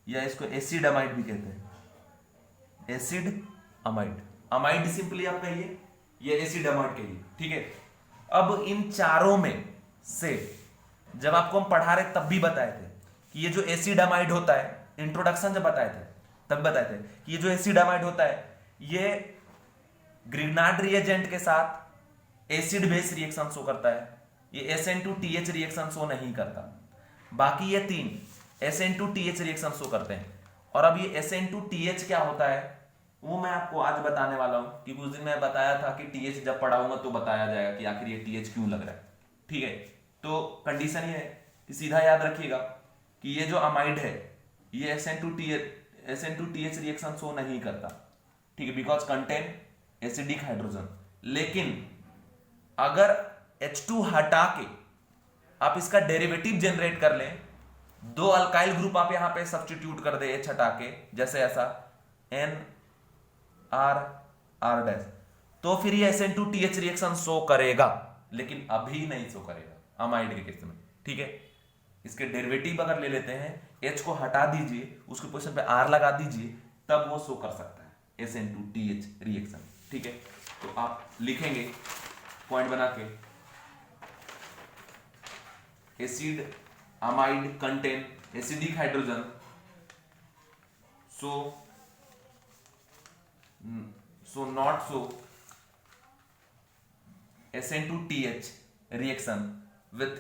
या इसको एसिड अमाइड भी कहते हैं, एसिड अमाइड। अमाइड सिंपली आप कहिए, ये एसिड अमाइड कहिए, ठीक है। अब इन चारों में से जब आपको हम पढ़ा रहे तब भी बताए थे कि ये जो एसिड अमाइड होता है, इंट्रोडक्शन जब बताए थे तब बताए थे कि ये जो एसिड अमाइड होता है ये ग्रिग्नार्ड रिएजेंट के साथ एसिड बेस रिएक्शन शो करता है, ये SN2TH रिएक्शन शो नहीं करता। बाकी ये 3 SN2TH रिएक्शन शो करते हैं। और अब ये SN2TH क्या होता है वो मैं आपको आज बताने वाला हूं, क्योंकि उस दिन मैं बताया था कि TH जब पढ़ाऊंगा तो बताया जाएगा कि आखिर ये TH क्यों लग रहा है, ठीक है। तो कंडीशन ये है कि सीधा याद रखिएगा कि ये जो अमाइड है ये SN2TH रिएक्शन शो नहीं करता, ठीक है, बिकॉज कंटेन एसिडिक हाइड्रोजन। लेकिन अगर H2 हटा के आप इसका डेरिवेटिव जनरेट कर लें, 2 अल्काइल ग्रुप आप यहां पे सब्स्टिट्यूट कर दे H हटा के, जैसे ऐसा NR डैश, तो फिर ये SN2TH रिएक्शन शो करेगा, लेकिन अभी नहीं शो करेगा अमाइड के केस में, ठीक है। इसके डेरिवेटिव अगर ले लेते हैं, H को हटा दीजिए, उसके पोजीशन पे R लगा दीजिए, तब वो शो कर सकता है SN2TH रिएक्शन, ठीक है। तो आप लिखेंगे पॉइंट बना के, acid amide contain acidic hydrogen, so not so SN2TH reaction with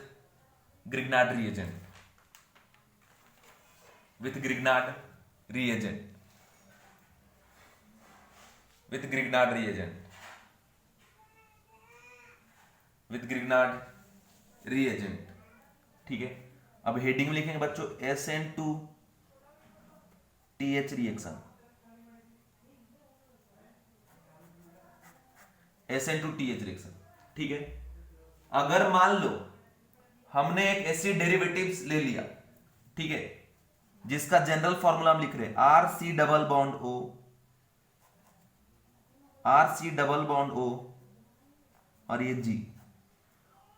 Grignard reagent, with Grignard reagent, with Grignard reagent, with Grignard reagent, ठीक है। अब हेडिंग में लिखेंगे बच्चों SN2TH रिएक्शन, SN2TH रिएक्शन। ठीक है, अगर मान लो हमने एक एसिड डेरिवेटिव्स ले लिया, ठीक है, जिसका जनरल फॉर्मूला हम लिख रहे हैं RC double bond O, RC double bond O और ये G,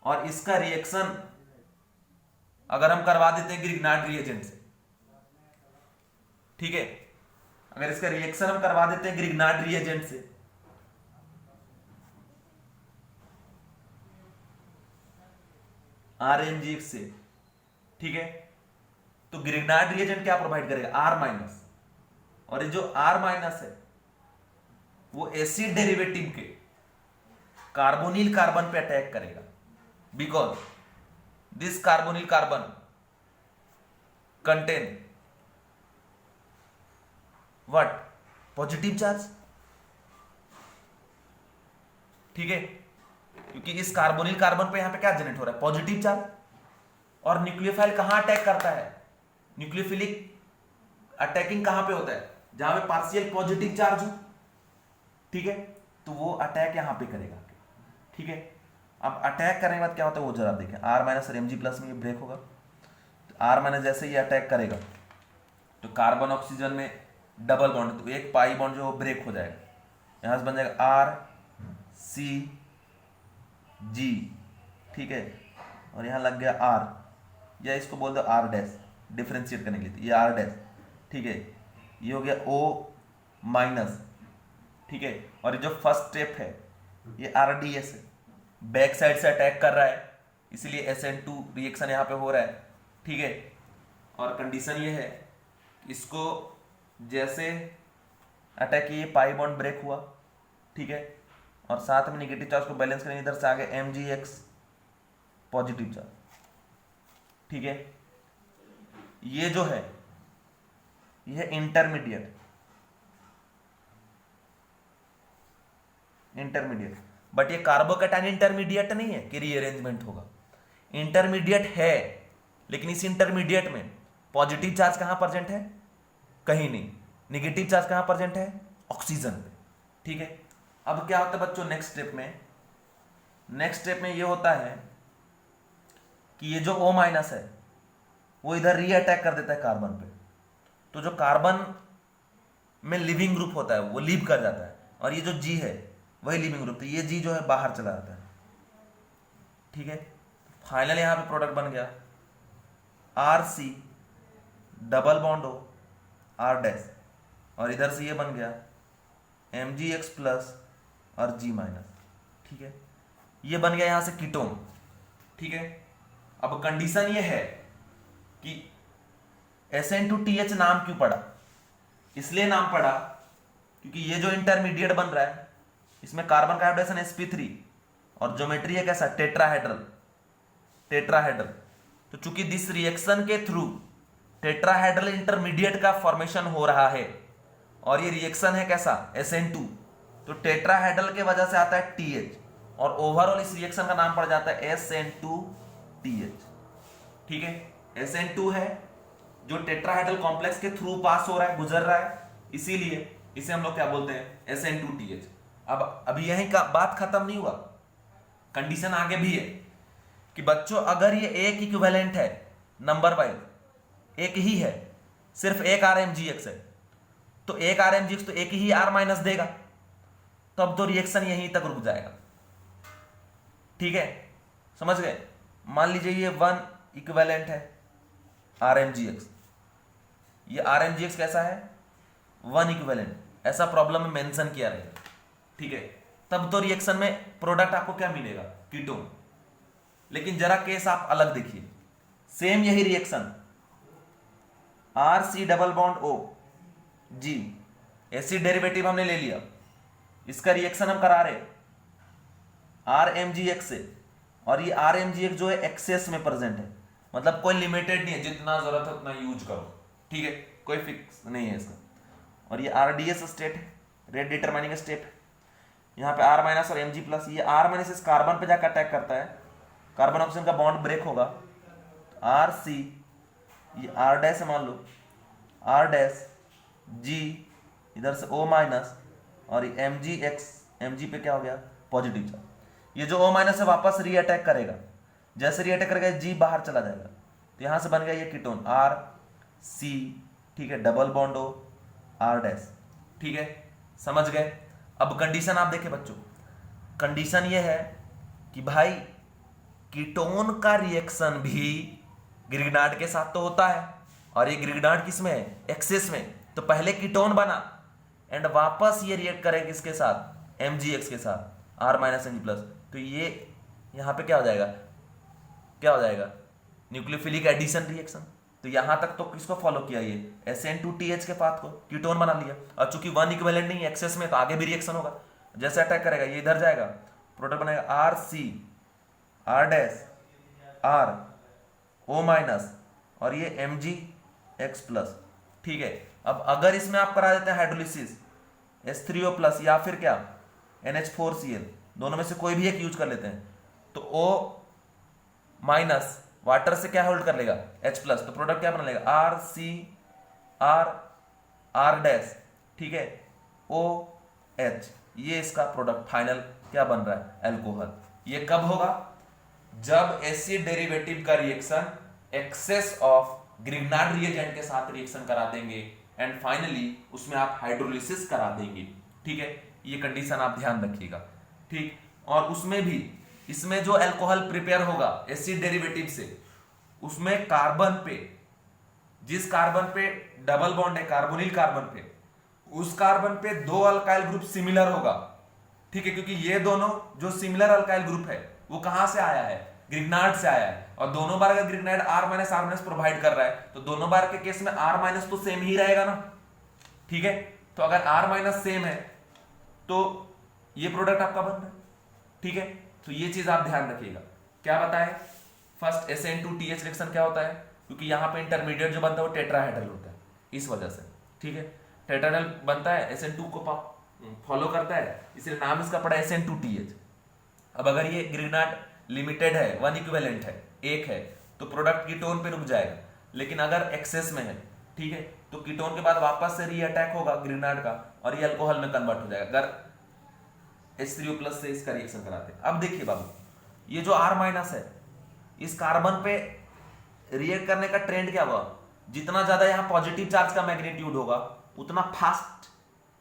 और इसका रिएक्शन अगर हम करवा देते हैं ग्रिग्नार्ड रिएजेंट से, ठीक है, अगर इसका रिएक्शन हम करवा देते हैं ग्रिग्नार्ड रिएजेंट से, RMGX से, ठीक है, तो ग्रिग्नार्ड रिएजेंट क्या प्रोवाइड करेगा? R माइनस, और ये जो R माइनस है वो एसिड डेरिवेटिव के कार्बोनिल कार्बन पे अटैक करेगा, because this carbonyl carbon contain what? Positive charge, ठीक है, क्योंकि इस कार्बोनिल कार्बन पे यहां पे क्या जनरेट हो रहा है? Positive charge. और न्यूक्लियोफाइल कहां अटैक करता है? न्यूक्लियोफिलिक अटैकिंग कहां पे होता है? जहां पे पार्शियल पॉजिटिव चार्ज हो, ठीक है, तो वो अटैक यहां पे करेगा, ठीक है। अब अटैक करने के बाद क्या होता है वो जरा देखें। R माइनस और Mg प्लस में ये ब्रेक होगा, तो R माइनस जैसे ये अटैक करेगा तो कार्बन ऑक्सीजन में डबल बॉन्ड, तो एक पाई बॉन्ड जो ब्रेक हो जाएगा, यहां से बन जाएगा RCG, ठीक है, और यहां लग गया R, या इसको बोल दो R डैश, डिफ्रेंशिएट करने के लिए, ये R डैश, ठीक है, ये हो गया O माइनस, ठीक है, और ये जो फर्स्ट स्टेप है ये RDS है, बैक साइड से अटैक कर रहा है, इसीलिए SN2 रिएक्शन यहां पे हो रहा है, ठीक है। और कंडीशन ये है, इसको जैसे अटैक किए पाई बॉन्ड ब्रेक हुआ, ठीक है, और साथ में नेगेटिव चार्ज को बैलेंस करेंगे, इधर से आगे MgX पॉजिटिव चार्ज, ठीक है। ये जो है ये है इंटरमीडिएट, बट ये कार्बोकैटायन इंटरमीडिएट नहीं है कि रीअरेंजमेंट होगा, इंटरमीडिएट है, लेकिन इस इंटरमीडिएट में पॉजिटिव चार्ज कहां प्रेजेंट है? कहीं नहीं। नेगेटिव चार्ज कहां प्रेजेंट है? ऑक्सीजन पे, ठीक है। अब क्या होता है बच्चों नेक्स्ट स्टेप में ये होता है कि ये जो O माइनस है वो इधर री अटैक कर देता है कार्बन पे, तो जो कार्बन में लिविंग ग्रुप होता है वो लीव कर जाता है, और ये जो G है वही लिविंग ग्रुप, तो ये G जो है बाहर चला जाता है, ठीक है। फाइनल यहां पे प्रोडक्ट बन गया RC double bond O R dash, और इधर से ये बन गया MgX प्लस और G माइनस, ठीक है, ये बन गया यहां से कीटोन, ठीक है। अब कंडीशन ये है कि SN2TH नाम क्यों पड़ा? इसलिए नाम पड़ा क्योंकि ये जो इंटरमीडिएट बन रहा है इसमें कार्बन का हाइब्रिडेशन sp3 और ज्योमेट्री है कैसा? टेट्राहेड्रल। तो चूंकि दिस रिएक्शन के थ्रू टेट्राहेड्रल इंटरमीडिएट का फॉर्मेशन हो रहा है, और ये रिएक्शन है कैसा? SN2, तो टेट्राहेड्रल के वजह से आता है TH, और ओवरऑल इस रिएक्शन का नाम पड़ जाता है SN2TH, ठीक है। SN2 है जो टेट्राहेड्रल कॉम्प्लेक्स के थ्रू पास हो रहा है, गुजर रहा है, इसीलिए इसे हम लोग क्या बोलते हैं? SN2TH। अब अभी यहीं का बात खत्म नहीं हुआ, कंडीशन आगे भी है कि बच्चों अगर ये एक इक्विवेलेंट है नंबर वाइज, एक ही है, सिर्फ एक RMGX है, तो एक RMGX तो एक ही R माइनस देगा, तब तो रिएक्शन यहीं तक रुक जाएगा, ठीक है, समझ गए। मान लीजिए ये 1 इक्विवेलेंट है RMGX, ये RMGX कैसा है? 1 इक्विवेलेंट, ऐसा प्रॉब्लम में मेंशन किया रहेगा, ठीक है, तब तो रिएक्शन में प्रोडक्ट आपको क्या मिलेगा? कीटोन। लेकिन जरा केस आप अलग देखिए, सेम यही reaction RC double bond O G, acid derivative हमने ले लिया, इसका रिएक्शन हम करा रहे RMGX से, और ये RMGX जो है एक्सेस में प्रेजेंट है, मतलब कोई लिमिटेड नहीं है, जितना जरूरत है उतना यूज करो, ठीक है, कोई फिक्स नहीं है इसका। और ये RDS स्टेट है, रेट डिटरमाइनिंग स्टेप है, यहाँ पे R माइनस और Mg प्लस, ये R माइनस इस कार्बन पे जाकर अटैक करता है, कार्बन ऑक्सीजन का बॉन्ड ब्रेक होगा, RC, ये R डैश मान लो, R डैश G, इधर से O माइनस, और ये MgX, Mg पे क्या हो गया? Positive charge. ये जो O माइनस है वापस री अटैक करेगा, जैसे री अटैक करेगा G बाहर चला जाएगा, तो यहां से बन गया ये कीटोन R C, ठीक है, double bond O R dash, ठीक है, समझ गए। अब कंडीशन आप देखें बच्चों, कंडीशन ये है कि भाई कीटोन का रिएक्शन भी ग्रिग्नार्ड के साथ तो होता है, और ये ग्रिग्नार्ड किस में है, एक्सेस में, तो पहले कीटोन बना एंड वापस ये रिएक्ट करेगा किसके साथ, MgX के साथ R माइनस Mg प्लस, तो ये यहां पे क्या हो जाएगा, क्या हो जाएगा, न्यूक्लियोफिलिक एडिशन रिएक्शन। तो यहां तक तो किसको फॉलो किया, ये SN2TH के पाथ को कीटोन बना लिया, और चूंकि वन इक्विवेलेंट नहीं है एक्सेस में, तो आगे भी रिएक्शन होगा, जैसे अटैक करेगा ये इधर जाएगा, प्रोडक्ट बनेगा RC R dash R O minus और ये MgX प्लस, ठीक है। अब अगर इसमें आप करा देते हैं हाइड्रोलिसिस H3O प्लस या फिर क्या NH4Cl, दोनों में से कोई भी एक यूज कर लेते हैं, तो O माइनस वाटर से क्या होल्ड कर लेगा, H प्लस, तो प्रोडक्ट क्या बना लेगा RCR R डैश, ठीक है, OH, ये इसका प्रोडक्ट फाइनल क्या बन रहा है, अल्कोहल। ये कब होगा, जब एसिड डेरिवेटिव का reaction excess of Grignard reagent के साथ रिएक्शन करा देंगे एंड फाइनली उसमें आप हाइड्रोलिसिस करा देंगे, ठीक है। ये कंडीशन आप ध्यान रखिएगा, ठीक। और उसमें भी इसमें जो अल्कोहल प्रिपेयर होगा एसिड डेरिवेटिव से, उसमें कार्बन पे, जिस कार्बन पे डबल बॉन्ड है कार्बोनिल कार्बन पे, उस कार्बन पे दो अल्काइल ग्रुप सिमिलर होगा, ठीक है, क्योंकि ये दोनों जो सिमिलर अल्काइल ग्रुप है वो कहां से आया है, ग्रिग्नार्ड से आया है, और दोनों बार अगर ग्रिग्नार्ड R माइनस प्रोवाइड कर रहा है, तो दोनों बार के केस में R माइनस तो सेम ही रहेगा ना, ठीक है। तो अगर R माइनस सेम है तो ये प्रोडक्ट आपका बन रहा है, ठीक है। तो ये चीज आप ध्यान रखिएगा। क्या बताए, फर्स्ट SN2TH रिएक्शन क्या होता है, क्योंकि यहां पे इंटरमीडिएट जो बनता है वो टेट्राहेड्रल होता है, इस वजह से, ठीक है, टेट्राहेड्रल बनता है, SN2 को फॉलो करता है, इसलिए नाम इसका पड़ा SN2TH। अब अगर ये ग्रिग्नार्ड लिमिटेड है, वन इक्विवेलेंट है, एक है, तो प्रोडक्ट कीटोन पे रुक जाएगा, लेकिन अगर एक्सेस में है, ठीक है, तो कीटोन के बाद वापस से री अटैक होगा ग्रिग्नार्ड का और ये अल्कोहल में कन्वर्ट हो जाएगा, अगर H3O प्लस से इसका रिएक्शन कराते हैं। अब देखिए बाबू, ये जो R माइनस है, इस कार्बन पे रिएक्ट करने का ट्रेंड क्या हुआ, जितना ज्यादा यहाँ पॉजिटिव चार्ज का मैग्नीट्यूड होगा उतना फास्ट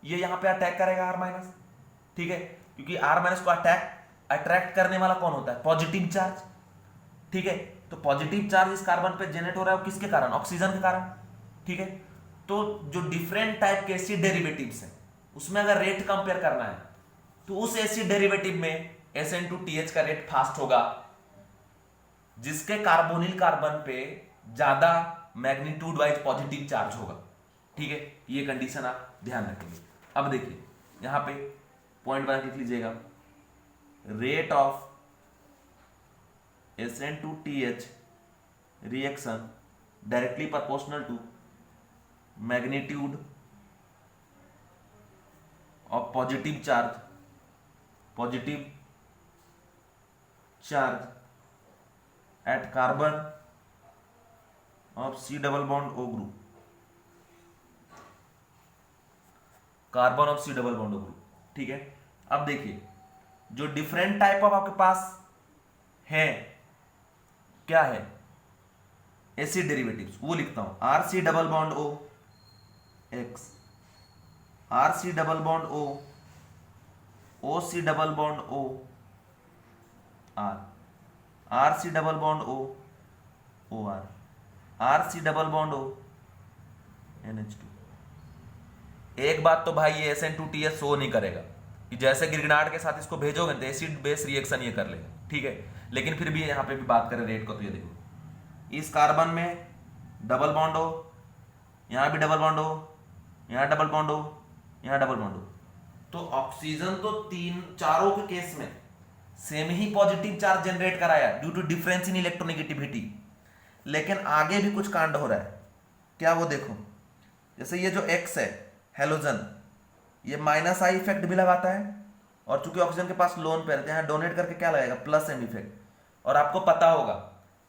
ये यहाँ पे अटैक करेगा R माइनस, ठीक है, क्योंकि R माइनस को अट्रैक्ट करने वाला कौन होता है, पॉजिटिव चार्ज, ठीक है। तो पॉजिटिव चार्ज इस कार्बन पे जनरेट हो रहा है किसके कारण, ऑक्सीजन के कारण, ठीक है। तो जो डिफरेंट टाइप के एसिड डेरिवेटिव्स हैं उसमें अगर रेट कंपेयर करना है, तो उस एसिड डेरिवेटिव में SN2TH का रेट फास्ट होगा, जिसके कार्बोनिल कार्बन पे ज्यादा मैग्नीट्यूड वाइज पॉजिटिव चार्ज होगा, ठीक है। ये कंडीशन आप ध्यान रखेंगे। अब देखिए यहां पे पॉइंट बना के लिख लीजिएगा, rate of SN2TH reaction directly proportional to magnitude of positive charge at carbon of C double bond O group, carbon of C double bond O group, ठीक है। अब देखिए जो डिफरेंट टाइप ऑफ आपके पास है, क्या है, एसिड डेरिवेटिव्स, वो लिखता हूं, RC double bond O X, RC double bond O, OC double bond O R, RC double bond O OR, RC double bond O NH2। एक बात तो भाई ये SN2TH शो नहीं करेगा कि जैसे ग्रिग्नार्ड के साथ इसको भेजोगे तो एसिड बेस रिएक्शन ये कर लेगा, ठीक है। लेकिन फिर भी यहां पे भी बात करें रेट को, तो ये देखो इस कार्बन में डबल बॉन्ड हो, यहां भी डबल बॉन्ड हो, यहां डबल बॉन्ड हो, यहां डबल बॉन्ड हो, तो ऑक्सीजन तो चारों के केस में सेम ही पॉजिटिव चार्ज जनरेट कराया due to difference in electronegativity, लेकिन आगे भी कुछ कांड हो रहा है। क्या, वो देखो, जैसे ये जो X है हेलोजन, ये माइनस आई इफेक्ट भी लगाता है, और चूंकि ऑक्सीजन के पास लोन पे रहते हैं डोनेट करके क्या लगाएगा, प्लस एम इफेक्ट। और आपको पता होगा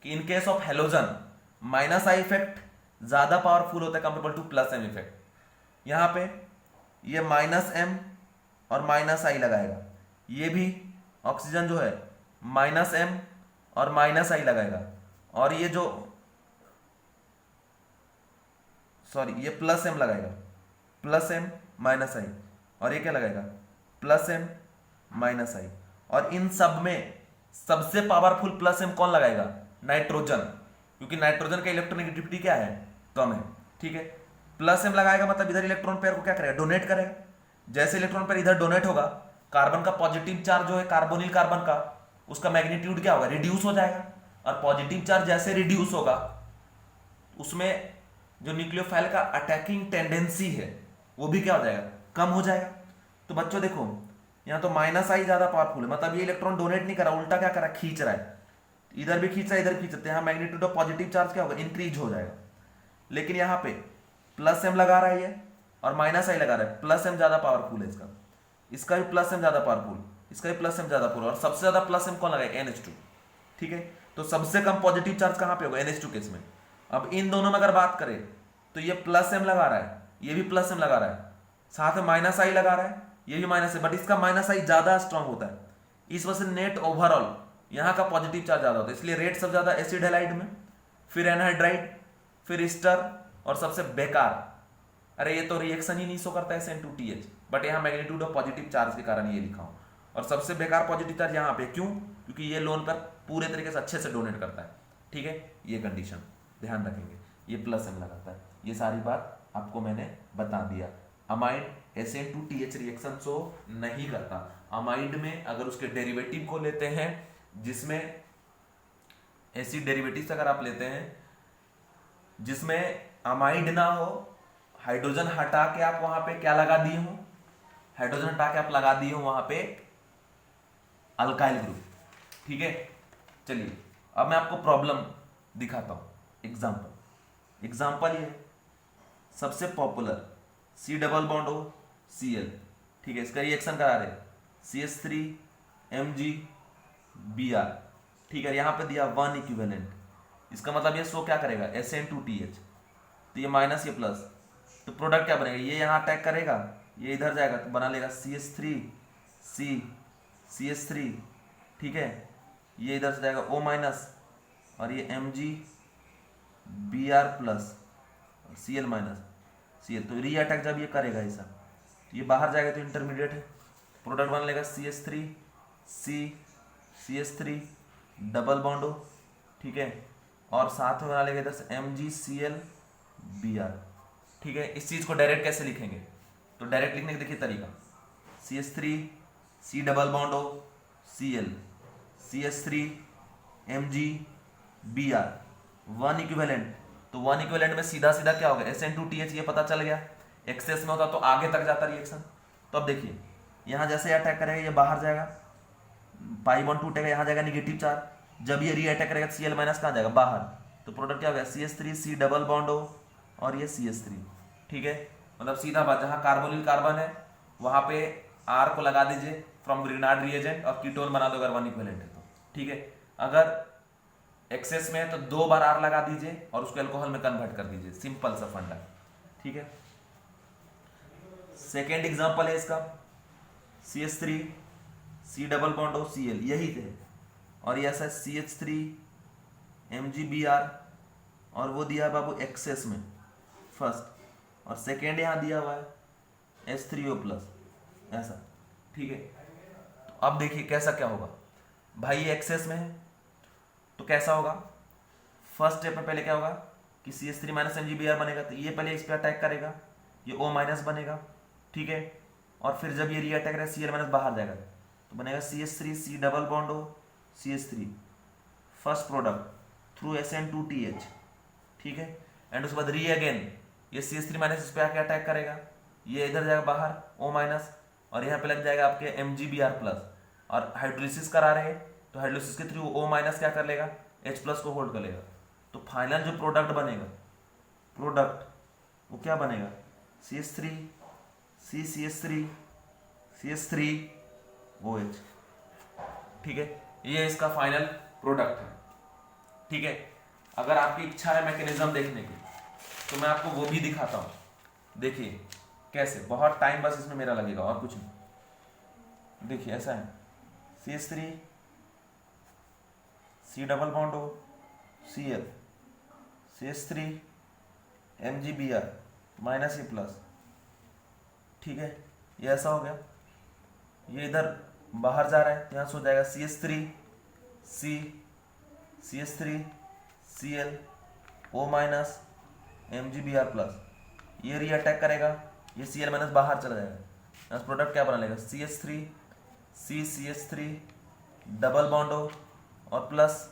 कि in case of halogen minus I effect ज्यादा पावरफुल होता है comparable to plus M effect. यहां पे ये माइनस एम और माइनस आई लगाएगा, ये भी ऑक्सीजन जो है -M और -I लगाएगा, और ये जो ये +M लगाएगा, +M -I, और ये क्या लगाएगा +M -I, और इन सब में सबसे पावरफुल +M कौन लगाएगा, नाइट्रोजन, क्योंकि नाइट्रोजन का इलेक्ट्रोनेगेटिविटी क्या है, कम है। ठीक है, +M लगाएगा मतलब इधर इलेक्ट्रॉन पेयर को क्या करेगा, डोनेट करेगा। जैसे इलेक्ट्रॉन पेयर इधर डोनेट होगा, कार्बन का पॉजिटिव चार्ज जो है कार्बोनिल कार्बन का, उसका मैग्नीट्यूड क्या होगा, रिड्यूस हो जाएगा, और पॉजिटिव चार्ज जैसे रिड्यूस होगा उसमें जो न्यूक्लियोफाइल का अटैकिंग टेंडेंसी है वो भी क्या हो जाएगा, कम हो जाएगा। तो बच्चों देखो यहाँ तो -I ज्यादा पावरफुल है, मतलब ये इलेक्ट्रॉन डोनेट नहीं कर रहा, उल्टा क्या कर रहा है, खींच रहा है, इधर भी खींच रहा है इधर खींच रहा है, यहाँ मैग्नीट्यूड ऑफ पॉजिटिव चार्ज क्या होगा, इंक्रीज हो जाएगा। लेकिन यहाँ पे +M लगा रहा है ये और -I लगा रहा है, +M ज्यादा पावरफुल है इसका भी +M ज्यादा पावरफुल, इसका भी +M ज्यादा पावरफुल, और सबसे ज्यादा +M कौन लगाएगा, NH2। ठीक है, तो सबसे कम पॉजिटिव चार्ज कहां पे होगा, NH2 केस में। अब इन दोनों में अगर बात करें तो ये +M लगा रहा है, ये भी +M लगा रहा है, साथ में -I लगा रहा है, ये भी -I, बट इसका -I ज्यादा स्ट्रांग होता है, इस वजह से नेट ओवरऑल यहाँ का पॉजिटिव चार्ज ज्यादा होता है, इसलिए रेट सबसे ज्यादा एसिड हैलाइड में, फिर एनहाइड्राइड, फिर ईस्टर, और सबसे बेकार, अरे ये तो रिएक्शन ही नहीं शो करता है SN2TH, बट यहाँ मैग्नीट्यूड ऑफ पॉजिटिव चार्ज के कारण ये लिखा हूँ। और सबसे बेकार पॉजिटिव चार्ज यहाँ पे, क्यों, क्योंकि ये लोन पर पूरे तरीके से अच्छे से डोनेट करता है। ठीक है, ये कंडीशन ध्यान रखेंगे, ये +M लगाता है। ये सारी बात आपको मैंने बता दिया। अमाइड SN2TH रिएक्शन शो नहीं करता। अमाइड में अगर उसके डेरिवेटिव को लेते हैं, जिसमें एसिड डेरिवेटिव अगर आप लेते हैं जिसमें अमाइड ना हो, हाइड्रोजन हटा के आप वहां पे क्या लगा दिए हो, हाइड्रोजन हटा के आप लगा दिए हो वहां पे अल्काइल ग्रुप। ठीक है, चलिए अब मैं आपको प्रॉब्लम दिखाता हूं। एग्जांपल ये सबसे पॉपुलर C+H+O ठीक है, इसका रिएक्शन करा रहे CH3Mg Br। ठीक है, यहां पे दिया 1 इक्विवेलेंट, इसका मतलब ये शो क्या करेगा, SN2TH, तो ये माइनस ये प्लस, तो प्रोडक्ट क्या बनेगा, ये यहाँ अटैक करेगा, ये इधर जाएगा तो बना लेगा CH3 ठीक है, ये इधर से जाएगा O- और ये MgBr plus Cl minus Cl, तो री अटैक जब ये करेगा ऐसा, तो ये बाहर जाएगा तो इंटरमीडिएट है, प्रोडक्ट बन लेगा CH3 डबल बॉन्ड हो। ठीक है, और साथ में बना लेगा इधर से MgClBr। ठीक है, इस चीज को डायरेक्ट कैसे लिखेंगे, तो डायरेक्ट लिखने का देखिए तरीका, CH3 डबल बॉन्ड हो Cl, CH3Mg Br, 1 इक्विवेलेंट, तो 1 इक्विवेलेंट में सीधा सीधा क्या होगा, SN2TH, ये पता चल गया। एक्सेस में होता तो आगे तक जाता रिएक्शन। तो अब देखिए यहां जैसे अटैक करेगा ये बाहर जाएगा, पाई बॉन्ड टूटेगा, यहां जाएगा नेगेटिव चार्ज, जब ये री अटैक करेगा Cl माइनस कहां जाएगा, बाहर, तो प्रोडक्ट क्या हो गया, CH3 डबल बॉन्ड हो और ये CH3। ठीक है, मतलब सीधा बात, जहां कार्बोनिल कार्बन है वहां पे R को लगा दीजिए फ्रॉम ग्रिग्नार्ड रिएजेंट और कीटोन बना दो अगर 1 इक्विवेलेंट है तो। ठीक है, अगर एक्सेस में है तो 2 बार R लगा दीजिए और उसको अल्कोहल में कन्वर्ट कर दीजिए, सिंपल सा फंडा। ठीक है, सेकेंड एग्जांपल है इसका CH3 डबल बॉन्ड हो Cl, यही थे, और ये ऐसा CH3Mg Br, और वो दिया बाबू एक्सेस में फर्स्ट, और सेकेंड यहां दिया हुआ है H3O प्लस ऐसा। ठीक है, तो अब देखिए कैसा क्या होगा भाई, ये एक्सेस में है तो कैसा होगा, फर्स्ट स्टेप में पहले क्या होगा कि CH3 माइनस MgBr बनेगा, तो ये पहले इस पे अटैक करेगा, ये O माइनस बनेगा। ठीक है, और फिर जब ये री अटैक करेगा Cl माइनस बाहर जाएगा तो बनेगा CH3 डबल बॉन्ड हो CH3, first product through SN2TH। ठीक है, एंड उसके बाद री अगेन ये CH3 माइनस इस पे आके अटैक करेगा, ये इधर जाएगा बाहर O माइनस, और यहाँ पे लग जाएगा आपके MgBr प्लस, और हाइड्रोलिसिस करा रहे हैं तो हाइड्रोलिसिस के थ्रू O माइनस क्या कर लेगा, H प्लस को होल्ड कर लेगा, तो फाइनल जो प्रोडक्ट बनेगा, प्रोडक्ट वो क्या बनेगा, CH3OH। ठीक है, ये इसका फाइनल प्रोडक्ट है। ठीक है, अगर आपकी इच्छा है मैकेनिज्म देखने की तो मैं आपको वो भी दिखाता हूं, देखिए कैसे, बहुत टाइम बस इसमें मेरा लगेगा और कुछ नहीं। देखिए ऐसा है CH3 C double bond O Cl CH3 MgBr minus E plus. ठीक है, ये ऐसा हो गया, ये इधर बाहर जा रहा है, यहाँ से हो जाएगा CH3 C CH3 Cl O minus MgBr plus. ये री अटैक करेगा, ये Cl माइनस बाहर चला जाएगा, यहाँ प्रोडक्ट क्या बना लेगा CH3 C CH3 double bond O और प्लस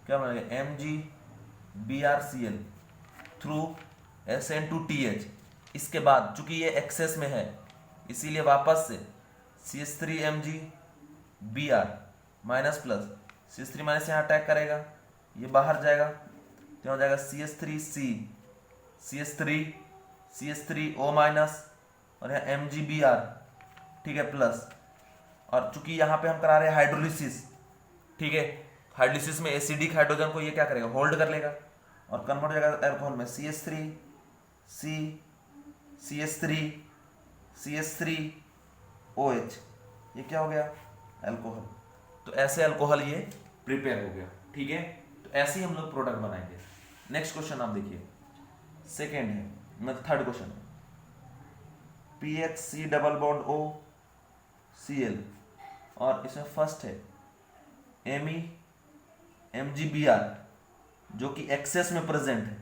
क्या बनेगा MgBrCl थ्रू SN2TH। इसके बाद चूंकि ये एक्सेस में है इसीलिए वापस से CH3MgBr minus plus CH3 minus यहाँ अटैक करेगा, ये बाहर जाएगा तो हो जाएगा CH3C CH3O माइनस और यहाँ MgBr, ठीक है, प्लस। और चूंकि यहाँ पे हम करा रहे हैं हाइड्रोलिसिस, ठीक है, हाइड्रोलिसिस में एसिडिक हाइड्रोजन को ये क्या करेगा, होल्ड कर लेगा और कन्वर्ट हो जाएगा अल्कोहल में CH3C CH3OH। ये क्या हो गया, अल्कोहल। तो ऐसे अल्कोहल ये प्रिपेयर हो गया। ठीक है, तो ऐसे ही हम लोग प्रोडक्ट बनाएंगे। नेक्स्ट क्वेश्चन आप देखिए, सेकेंड है, मतलब थर्ड क्वेश्चन है, PHC double bond O Cl और इसमें फर्स्ट है MgBr जो कि एक्सेस में प्रेजेंट है।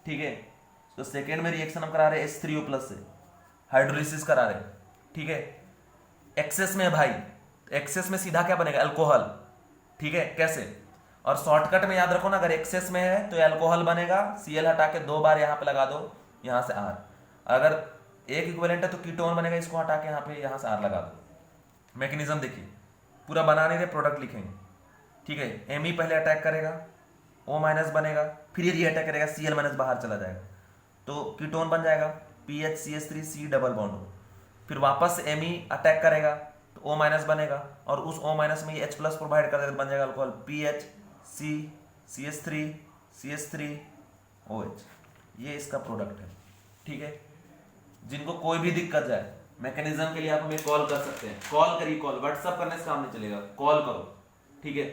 ठीक है, तो सेकेंड में रिएक्शन हम करा रहे हैं H3O प्लस से, हाइड्रोलिसिस करा रहे हैं। ठीक है, एक्सेस में है भाई, एक्सेस में सीधा क्या बनेगा, अल्कोहल। ठीक है, कैसे, और शॉर्टकट में याद रखो ना, अगर एक्सेस में है तो अल्कोहल बनेगा, Cl हटा के 2 बार यहाँ पे लगा दो, यहाँ से R। अगर एक इक्विवेलेंट है तो कीटोन बनेगा, इसको हटा के यहाँ से R लगा दो। मैकेनिज्म देखिए, पूरा बना नहीं रहे, प्रोडक्ट लिखेंगे। ठीक है, Me पहले अटैक करेगा, O माइनस बनेगा, फिर ये अटैक करेगा, Cl माइनस बाहर चला जाएगा तो कीटोन बन जाएगा PHCH3C डबल बॉन्ड हो। फिर वापस से Me अटैक करेगा तो O माइनस बनेगा और उस O माइनस में ये H प्लस प्रोवाइड कर देगा, बन जाएगा अल्कोहल PHCCH3CH3OH। ये इसका प्रोडक्ट है। ठीक है, जिनको कोई भी दिक्कत जाए मैकेनिज्म के लिए आप हमें कॉल कर सकते हैं। कॉल करिए, कॉल, व्हाट्सअप करने से काम नहीं चलेगा, कॉल करो। ठीक है,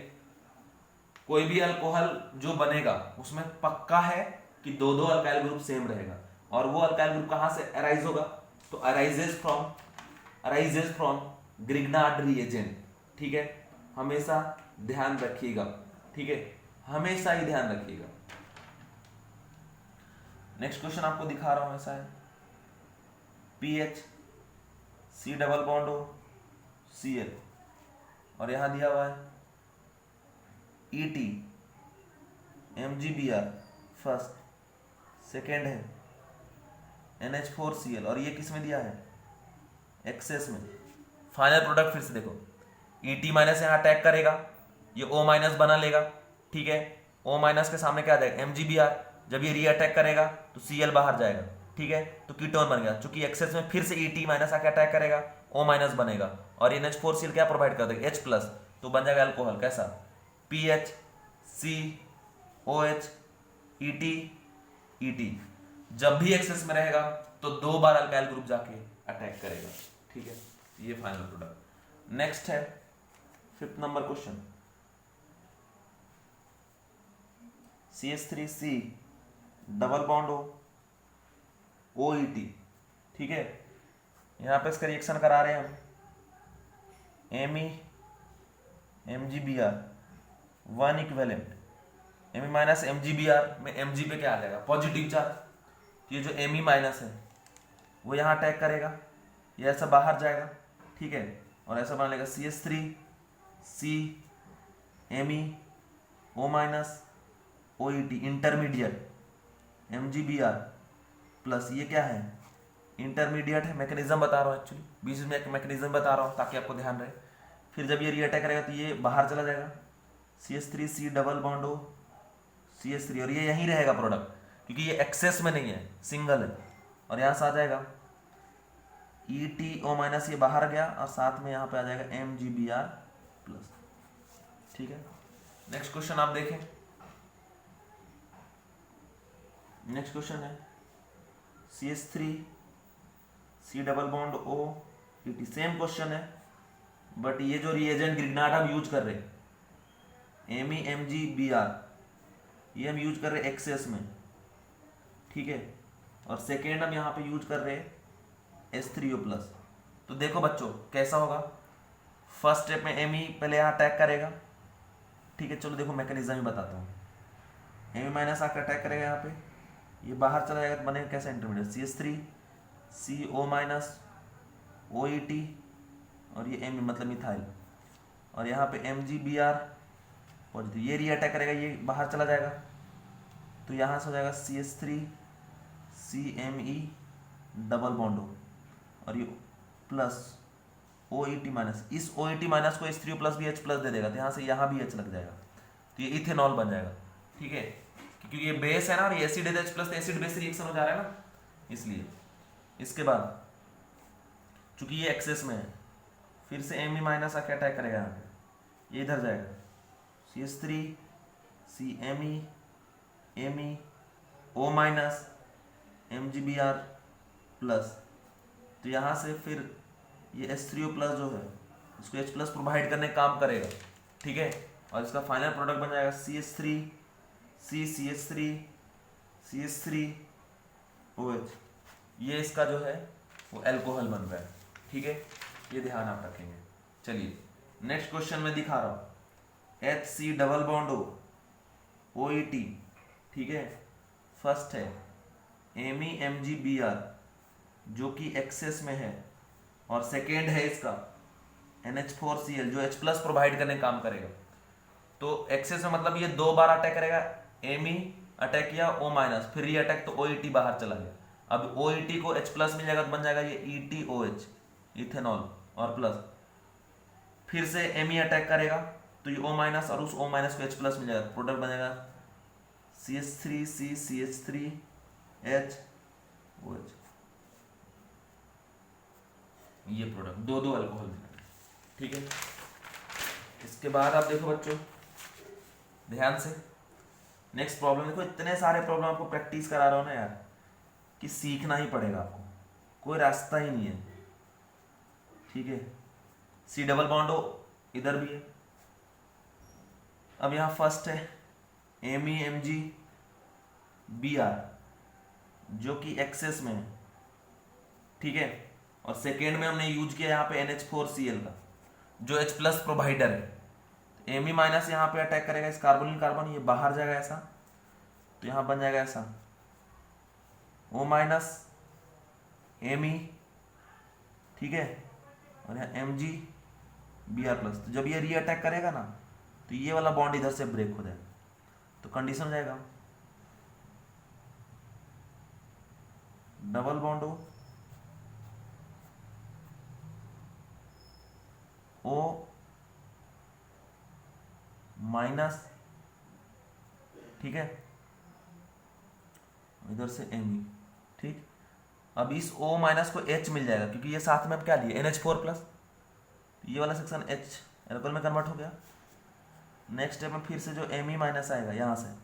कोई भी अल्कोहल जो बनेगा उसमें पक्का है कि दो अल्काइल ग्रुप सेम रहेगा, और वो अल्काइल ग्रुप कहां से अराइज होगा, तो अराइजेस फ्रॉम ग्रिग्नार्ड रिएजेंट। ठीक है, हमेशा ध्यान रखिएगा। ठीक है, हमेशा ही ध्यान रखिएगा। नेक्स्ट क्वेश्चन आपको दिखा रहा हूं, ऐसा है PHC double bond O Cl और यहां दिया हुआ है ET MgBr फर्स्ट, सेकेंड है NH4Cl और ये किस में दिया है, एक्सेस में। फाइनल प्रोडक्ट फिर से देखो, ET माइनस यहाँ अटैक करेगा, ये O माइनस बना लेगा। ठीक है, O माइनस के सामने क्या आ जाएगा, MgBr। जब ये री अटैक करेगा तो Cl बाहर जाएगा। ठीक है, तो कीटोन बन गया। चूंकि एक्सेस में फिर से ET माइनस आके अटैक करेगा, O माइनस बनेगा और NH4Cl क्या प्रोवाइड कर देगा, H प्लस, तो बन जाएगा अल्कोहल। कैसा, PHCOH ET। जब भी एक्सेस में रहेगा तो 2 बार अल्काइल ग्रुप जाके अटैक करेगा। ठीक है, ये फाइनल प्रोडक्ट। नेक्स्ट है fifth number question, CH3C double bond OET। ठीक है, यहां पे इसका रिएक्शन करा रहे हैं हम Me MgBr 1 equivalent, Me minus MgBr में Mg पे क्या आ जाएगा, पॉजिटिव चार्ज। ये जो Me माइनस है वो यहाँ अटैक करेगा, ये ऐसा बाहर जाएगा। ठीक है, और ऐसा बना लेगा CH3C Me O minus OET intermediate MgBr plus, ये क्या है, इंटरमीडिएट है। मैकेनिज्म बता रहा हूँ एक्चुअली, बीच में एक मैकेनिज्म बता रहा हूँ ताकि आपको ध्यान रहे। फिर जब ये री अटैक करेगा तो ये बाहर चला जाएगा, CH3C double bond O CH3 और ये यहीं रहेगा प्रोडक्ट, क्योंकि ये एक्सेस में नहीं है, सिंगल है। और यहाँ से आ जाएगा ETO माइनस, ये बाहर गया और साथ में यहाँ पे आ जाएगा MgBr प्लस। ठीक है, नेक्स्ट क्वेश्चन आप देखें। नेक्स्ट क्वेश्चन है CH3C double bond O ET। Same question है बट ये जो रिएजेंट ग्रिग्नार्ड हम यूज कर रहे हैं MEmgBr, ये हम यूज कर रहे हैं एक्सेस में, ठीक है। और सेकेंड हम यहाँ पे यूज कर रहे हैं H3O+। तो देखो बच्चों कैसा होगा, फर्स्ट स्टेप में Me पहले यहाँ अटैक करेगा, ठीक है। चलो देखो मैकेनिज्म ही बताता हूँ। Me- आकर अटैक करेगा यहाँ पे, ये बाहर चला जाएगा तो बनेगा कैसा इंटरमीडिएट CH3 CO- OET और ये M मतलब मिथाइल, और यहाँ पे MgBr पॉजिटिव, ये री अटैक करेगा, ये बाहर चला जाएगा तो यहाँ से हो जाएगा CH3 CMe डबल बॉन्ड और ये प्लस OET-, इस OET- को H3O+ भी H+ दे देगा, तो यहाँ से यहाँ भी H लग जाएगा, तो ये इथेनॉल बन जाएगा, ठीक है। क्योंकि ये बेस है ना और ये एसिड है H+, तो एसिड बेस रिएक्शन हो जा रहा है ना, इसलिए। इसके बाद चूंकि ये एक्सेस में है, फिर से Me- आके अटैक करेगा यहाँ पे, ये इधर जाएगा CH3 CMe Me O- MgBr+, तो यहाँ से फिर ये H3O+ जो है इसको H+ प्रोवाइड करने का काम करेगा, ठीक है। और इसका फाइनल प्रोडक्ट बन जाएगा CH3 CCH3 CH3OH, ये इसका जो है वो एल्कोहल बन रहा है, ठीक है। ये ध्यान आप रखेंगे। चलिए नेक्स्ट क्वेश्चन में दिखा रहा हूँ, HC डबल बॉन्ड OET, ठीक है। फर्स्ट है MEmgBr जो कि एक्सेस में है, और सेकेंड है इसका NH4Cl जो H+ प्रोवाइड करने का काम करेगा। तो एक्सेस में मतलब ये 2 बार अटैक करेगा, Me अटैक किया O-, फिर ये अटैक तो OET बाहर चला गया, अब OET को H+ मिल जाएगा तो बन जाएगा ये ETOH इथेनॉल और प्लस, फिर से Me अटैक करेगा तो ये O- और उस O- को H+ मिल जाएगा, प्रोडक्ट बनेगा CH3C CH3HOH, ये प्रोडक्ट दो अल्कोहल, ठीक है। इसके बाद आप देखो बच्चों ध्यान से, नेक्स्ट प्रॉब्लम देखो। इतने सारे प्रॉब्लम आपको प्रैक्टिस करा रहा हूं ना यार कि सीखना ही पड़ेगा आपको, कोई रास्ता ही नहीं है, ठीक है। C डबल बॉन्ड इधर भी है। अब यहां फर्स्ट है MEmgBr जो कि एक्सेस में है, ठीक है। और सेकेंड में हमने यूज किया यहाँ पे NH4Cl का जो H+ प्रोवाइडर है। Me- यहाँ पे अटैक करेगा इस कार्बोनिल कार्बन, ये बाहर जाएगा ऐसा, तो यहाँ बन जाएगा ऐसा O- Me, ठीक है। और यहाँ MgBr+, तो जब ये री अटैक करेगा ना तो ये वाला बॉन्ड इधर से ब्रेक हो जाएगा, तो कंडीशन हो जाएगा डबल बॉन्ड O-, ठीक है, इधर से Me, ठीक। अब इस O- को H मिल जाएगा क्योंकि ये साथ में अब क्या लिए NH4+, ये वाला सेक्शन H एल्कोहल में कन्वर्ट हो गया। नेक्स्ट स्टेप में फिर से जो Me- आएगा यहाँ से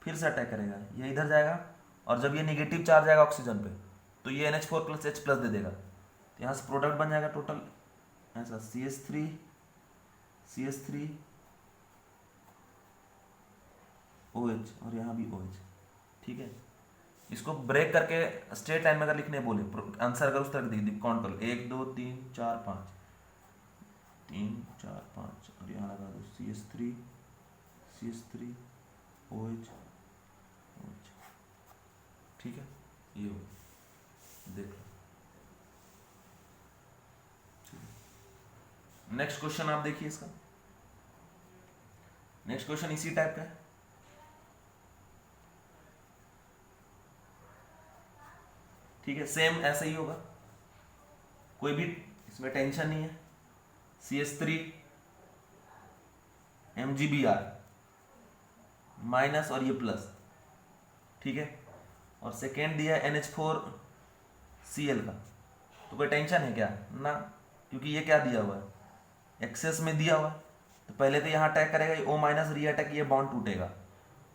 फिर से अटैक करेगा, ये इधर जाएगा, और जब ये निगेटिव चार्ज आएगा ऑक्सीजन पे तो ये NH4+ H+ दे देगा, तो यहाँ से प्रोडक्ट बन जाएगा टोटल ऐसा CH3 OH और यहाँ भी OH, ठीक है। इसको ब्रेक करके स्ट्रेट लाइन में अगर लिखने बोले आंसर अगर उस तरह काउंट कर लो 1 2 3 4 5 3 4 5 और यहाँ लगा दो CH3 OH, ठीक है। ये हो देख लो। नेक्स्ट क्वेश्चन आप देखिए इसका, नेक्स्ट क्वेश्चन इसी टाइप का है, ठीक है। सेम ऐसा ही होगा, कोई भी इसमें टेंशन नहीं है। CH3 MgBr माइनस और ये प्लस, ठीक है। और सेकेंड दिया NH4Cl का, तो कोई टेंशन है क्या ना, क्योंकि ये क्या दिया हुआ है एक्सेस में दिया हुआ है, तो पहले तो यहाँ अटैक करेगा ये O- री अटैक, ये बॉन्ड टूटेगा,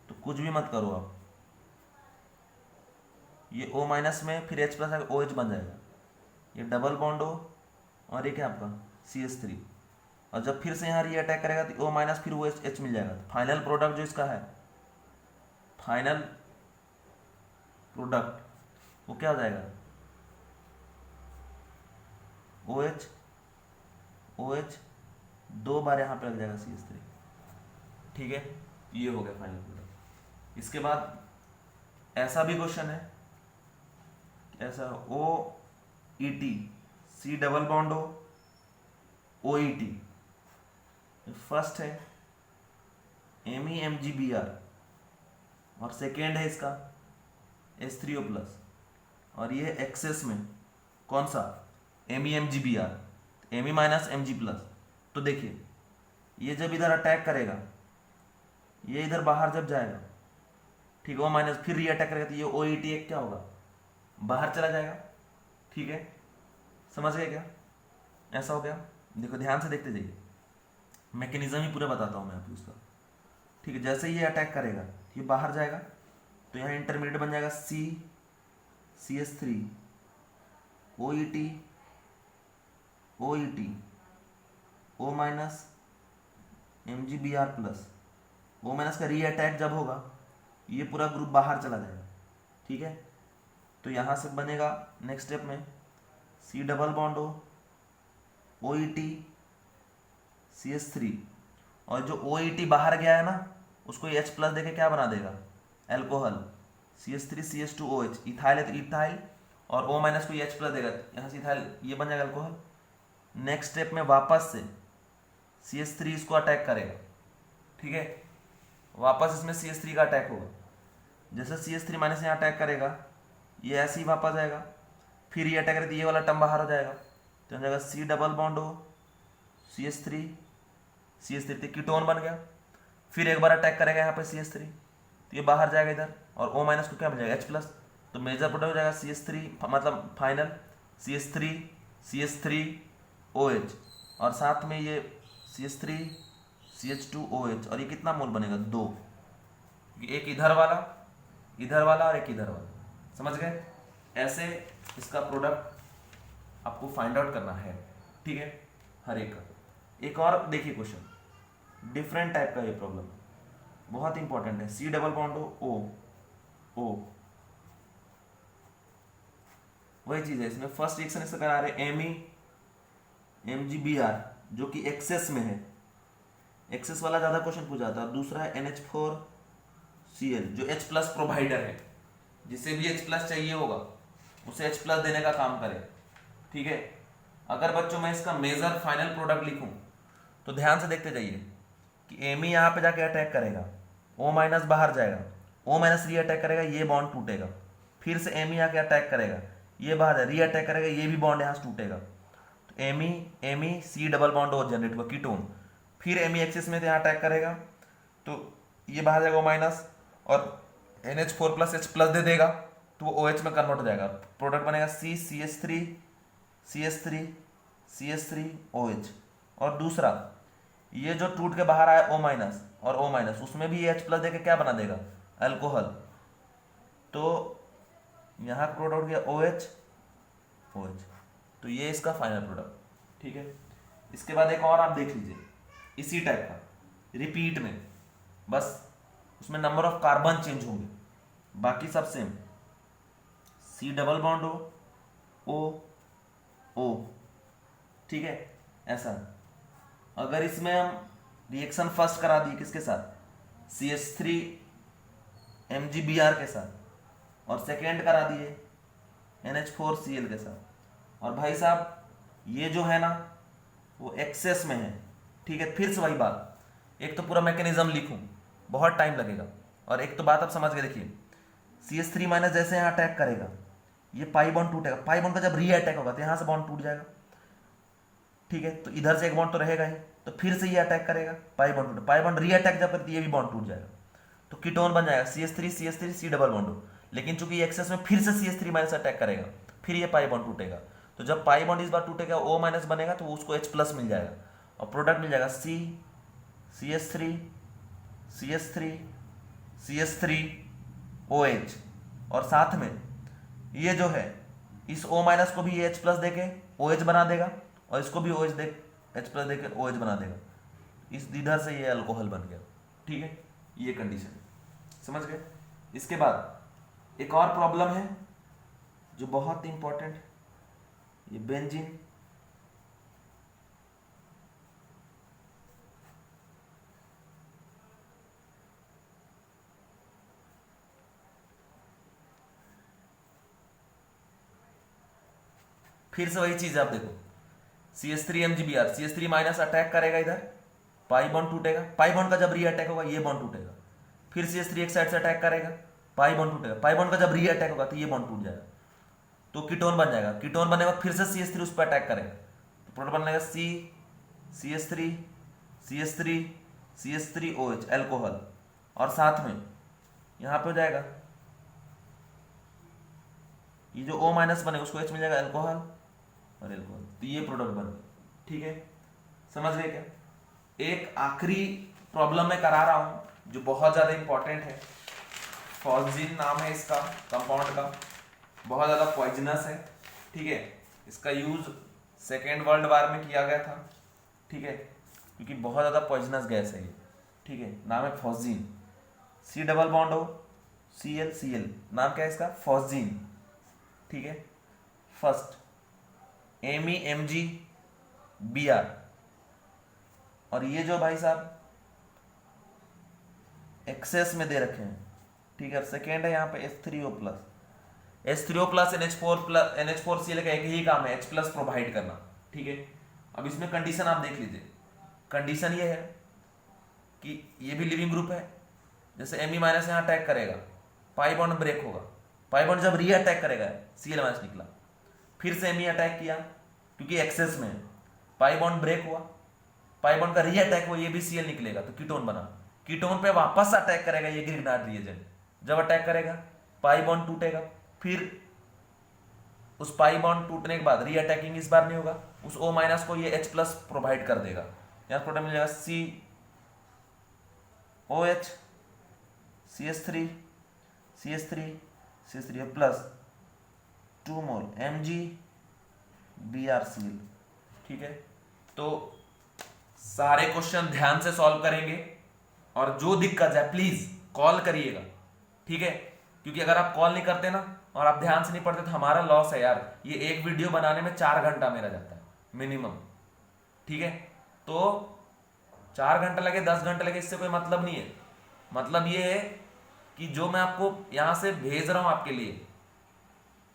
तो कुछ भी मत करो आप, ये O- में फिर H+ OH बन जाएगा, ये डबल बॉन्ड हो और ये क्या आपका CH3, और जब फिर से यहाँ री अटैक करेगा तो ओ माइनस फिर वो एच मिल जाएगा। तो फाइनल प्रोडक्ट जो इसका है, फाइनल प्रोडक्ट वो क्या हो जाएगा, ओ एच, ओ एच 2 बार यहाँ पे लग जाएगा CH3। ठीक है, ये हो गया फाइनल प्रोडक्ट। इसके बाद ऐसा भी क्वेश्चन है, ऐसा OET C डबल बॉन्ड हो OET, फर्स्ट है MEMGBr और सेकेंड है इसका H3O+, और ये एक्सेस में कौन सा MEMGBr, Me माइनस Mg+। तो देखिए ये जब इधर अटैक करेगा, ये इधर बाहर जब जाएगा, ठीक है, वो माइनस फिर री अटैक करेगा तो ये OET एक क्या होगा, बाहर चला जाएगा। ठीक है, समझ गए क्या, ऐसा हो गया। देखो ध्यान से देखते जाइए, मैकेनिज्म ही पूरा बताता हूँ मैं आपको उसका। ठीक है, जैसे ये अटैक करेगा ये बाहर जाएगा, तो यहाँ इंटरमीडिएट बन जाएगा CH3 OET O minus MgBr+। O minus का री अटैक जब होगा ये पूरा ग्रुप बाहर चला जाएगा। ठीक है, तो यहाँ से बनेगा नेक्स्ट स्टेप में C double bond OET CH3, और जो OET बाहर गया है ना उसको H+ देके क्या बना देगा, एल्कोहल CH3 CH2OH, इथाइल है तो इथाइल, और O माइनस को H+ देगा, यहाँ से इथाइल ये बन जाएगा एल्कोहल। नेक्स्ट स्टेप में वापस से CH3 इसको अटैक करेगा। ठीक है, वापस इसमें CH3 का अटैक होगा, जैसे CH3 माइनस यहाँ अटैक करेगा ये ऐसे ही वापस आएगा, फिर ये अटैक करेगा तो ये वाला टर्म बाहर हो जाएगा, तो हो जाएगा C डबल बॉन्ड CH3 तो कीटोन बन गया। फिर एक बार अटैक करेगा यहाँ पे CH3 तो ये बाहर जाएगा इधर, और O माइनस को क्या मिल जाएगा H+, तो मेजर प्रोडक्ट हो जाएगा CH3 मतलब फाइनल CH3OH, और साथ में ये CH3 CH2OH, और ये कितना मोल बनेगा 2, एक इधर वाला और एक इधर वाला। समझ गए, ऐसे इसका प्रोडक्ट आपको फाइंड आउट करना है। ठीक है, हर एक का। एक और देखिए क्वेश्चन, डिफरेंट टाइप का ये प्रॉब्लम बहुत इंपॉर्टेंट है। C डबल बॉन्ड O वही चीज है, इसमें फर्स्ट रिएक्शन इसका करा रहे MEMGBr जो कि एक्सेस में है, एक्सेस वाला ज्यादा क्वेश्चन पूछा था। दूसरा है NH4Cl जो H+ प्रोवाइडर है, जिसे भी H+ चाहिए होगा उसे H+ देने का काम करे। ठीक है, अगर बच्चों मैं इसका मेजर फाइनल प्रोडक्ट लिखूं तो ध्यान से देखते जाइए कि Me यहाँ पे जाके अटैक करेगा, O माइनस बाहर जाएगा, O माइनस री अटैक करेगा, ये बॉन्ड टूटेगा, फिर से Me आके अटैक करेगा, ये बाहर री अटैक करेगा, ये भी बॉन्ड यहाँ से टूटेगा, तो Me C double bond O generate हुआ कीटोन। फिर Me एक्सिस में यहाँ अटैक करेगा तो ये बाहर जाएगा O माइनस, और NH4+ H+ दे देगा तो वो OH में कन्वर्ट हो जाएगा, प्रोडक्ट बनेगा CH3OH। और दूसरा ये जो टूट के बाहर आया O माइनस और O माइनस, उसमें भी ये H+ देके क्या बना देगा, अल्कोहल। तो यहाँ प्रोडक्ट गया OH, तो ये इसका फाइनल प्रोडक्ट। ठीक है, इसके बाद एक और आप देख लीजिए इसी टाइप का, रिपीट में, बस उसमें नंबर ऑफ कार्बन चेंज होंगे, बाकी सब same. C double bond O, ठीक है, ऐसा। अगर इसमें हम रिएक्शन फर्स्ट करा दिए किसके साथ, CH3 MgBr के साथ, और सेकेंड करा दिए NH4Cl के साथ, और भाई साहब ये जो है ना वो एक्सेस में है। ठीक है, फिर से वही बात, एक तो पूरा मैकेनिज्म लिखूं बहुत टाइम लगेगा, और एक तो बात आप समझ के देखिए, CH3 माइनस जैसे यहाँ अटैक करेगा ये पाई बॉन्ड टूटेगा, पाई बॉन्ड का जब री अटैक होगा तो यहाँ से बॉन्ड टूट जाएगा। ठीक है, तो इधर से एक बॉन्ड तो रहेगा ही, तो फिर से ये अटैक करेगा, पाई बॉन्ड टूटे, पाई बॉन्ड री अटैक जब करती है ये भी बॉन्ड टूट जाएगा, तो कीटोन बन जाएगा CH3 C डबल बॉन्ड। लेकिन चूंकि एक्सेस में फिर से CH3 माइनस अटैक करेगा, फिर ये पाई बॉन्ड टूटेगा, तो जब पाई बॉन्ड इस बार टूटेगा O माइनस बनेगा तो उसको H+ मिल जाएगा, और प्रोडक्ट मिल जाएगा CH3OH, और साथ में ये जो है इस O माइनस को भी ये H+ देके OH बना देगा, और इसको भी OH दे H प्लस देकर OH बना देगा, इस इधर से ये अल्कोहल बन गया। ठीक है, ये कंडीशन समझ गए। इसके बाद एक और प्रॉब्लम है जो बहुत इंपॉर्टेंट है, ये बेंजीन। फिर से वही चीज आप देखो, CH3 CH3 माइनस अटैक करेगा इधर, पाई बॉन्ड टूटेगा, पाई बॉन्ड का जब री अटैक होगा ये बॉन्ड टूटेगा, फिर CH3 एक साइड से अटैक करेगा, पाई बॉन्ड टूटेगा, पाई बॉन्ड का जब री अटैक होगा तो ये बॉन्ड टूट जाएगा, तो कीटोन बन जाएगा, कीटोन बनेगा, फिर से CH3 उस पर अटैक करेगा, तो प्रोडक्ट बनेगा CH3 CH3 CH3OH एल्कोहल, और साथ में यहां पे हो जाएगा ये जो O माइनस बनेगा उसको H मिल जाएगा, एल्कोहल और एल्कोहल, तो ये प्रोडक्ट बन गया। ठीक है, समझ गए क्या। एक आखिरी प्रॉब्लम मैं करा रहा हूं जो बहुत ज्यादा इंपॉर्टेंट है, फॉस्जीन नाम है इसका कंपाउंड का, बहुत ज्यादा पॉइजनस है। ठीक है, इसका यूज सेकेंड वर्ल्ड वार में किया गया था। ठीक है, क्योंकि बहुत ज्यादा पॉइजनस गैस है ये। ठीक है, नाम है फॉस्जीन, C डबल बॉन्ड हो Cl, नाम क्या है इसका, फॉस्जीन। ठीक है, फर्स्ट MEmgBr, और ये जो भाई साहब एक्सेस में दे रखे हैं। ठीक है, सेकेंड है यहाँ पे H3O प्लस NH4Cl का एक ही काम है, H प्लस प्रोवाइड करना। ठीक है, अब इसमें कंडीशन आप देख लीजिए, कंडीशन ये है कि ये भी लिविंग ग्रुप है, जैसे Me माइनस यहाँ अटैक करेगा, पाई बॉन्ड ब्रेक होगा, पाई बॉन्ड जब री अटैक करेगा Cl माइनस निकला, फिर से Me अटैक किया क्योंकि एक्सेस में है, पाई बॉन्ड ब्रेक हुआ, पाई बॉन्ड का री अटैक हुआ, ये भी Cl निकलेगा तो कीटोन बना, कीटोन पे वापस अटैक करेगा ये ग्रिग्नार्ड रिएजेंट, जब अटैक करेगा पाई बॉन्ड टूटेगा, फिर उस पाई बॉन्ड टूटने के बाद री अटैकिंग इस बार नहीं होगा, उस O माइनस को ये H प्लस प्रोवाइड कर देगा, यहाँ प्रोडक्ट मिल जाएगा COH CH3 प्लस 2 मोल MgBrCl। ठीक है, तो सारे क्वेश्चन ध्यान से सॉल्व करेंगे, और जो दिक्कत है प्लीज कॉल करिएगा। ठीक है, क्योंकि अगर आप कॉल नहीं करते ना और आप ध्यान से नहीं पढ़ते तो हमारा लॉस है यार, ये एक वीडियो बनाने में 4 घंटा मेरा जाता है मिनिमम। ठीक है, तो 4 घंटा लगे 10 घंटे लगे इससे कोई मतलब नहीं है, मतलब ये है कि जो मैं आपको यहां से भेज रहा हूं आपके लिए,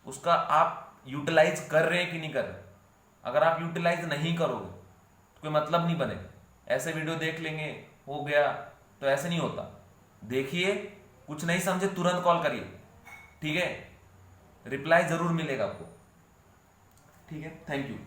उसका आप यूटिलाइज कर रहे हैं कि नहीं कर रहे। अगर आप यूटिलाइज नहीं करोगे तो कोई मतलब नहीं बनेगा, ऐसे वीडियो देख लेंगे हो गया, तो ऐसे नहीं होता। देखिए, कुछ नहीं समझे तुरंत कॉल करिए। ठीक है, रिप्लाई जरूर मिलेगा आपको। ठीक है, थैंक यू।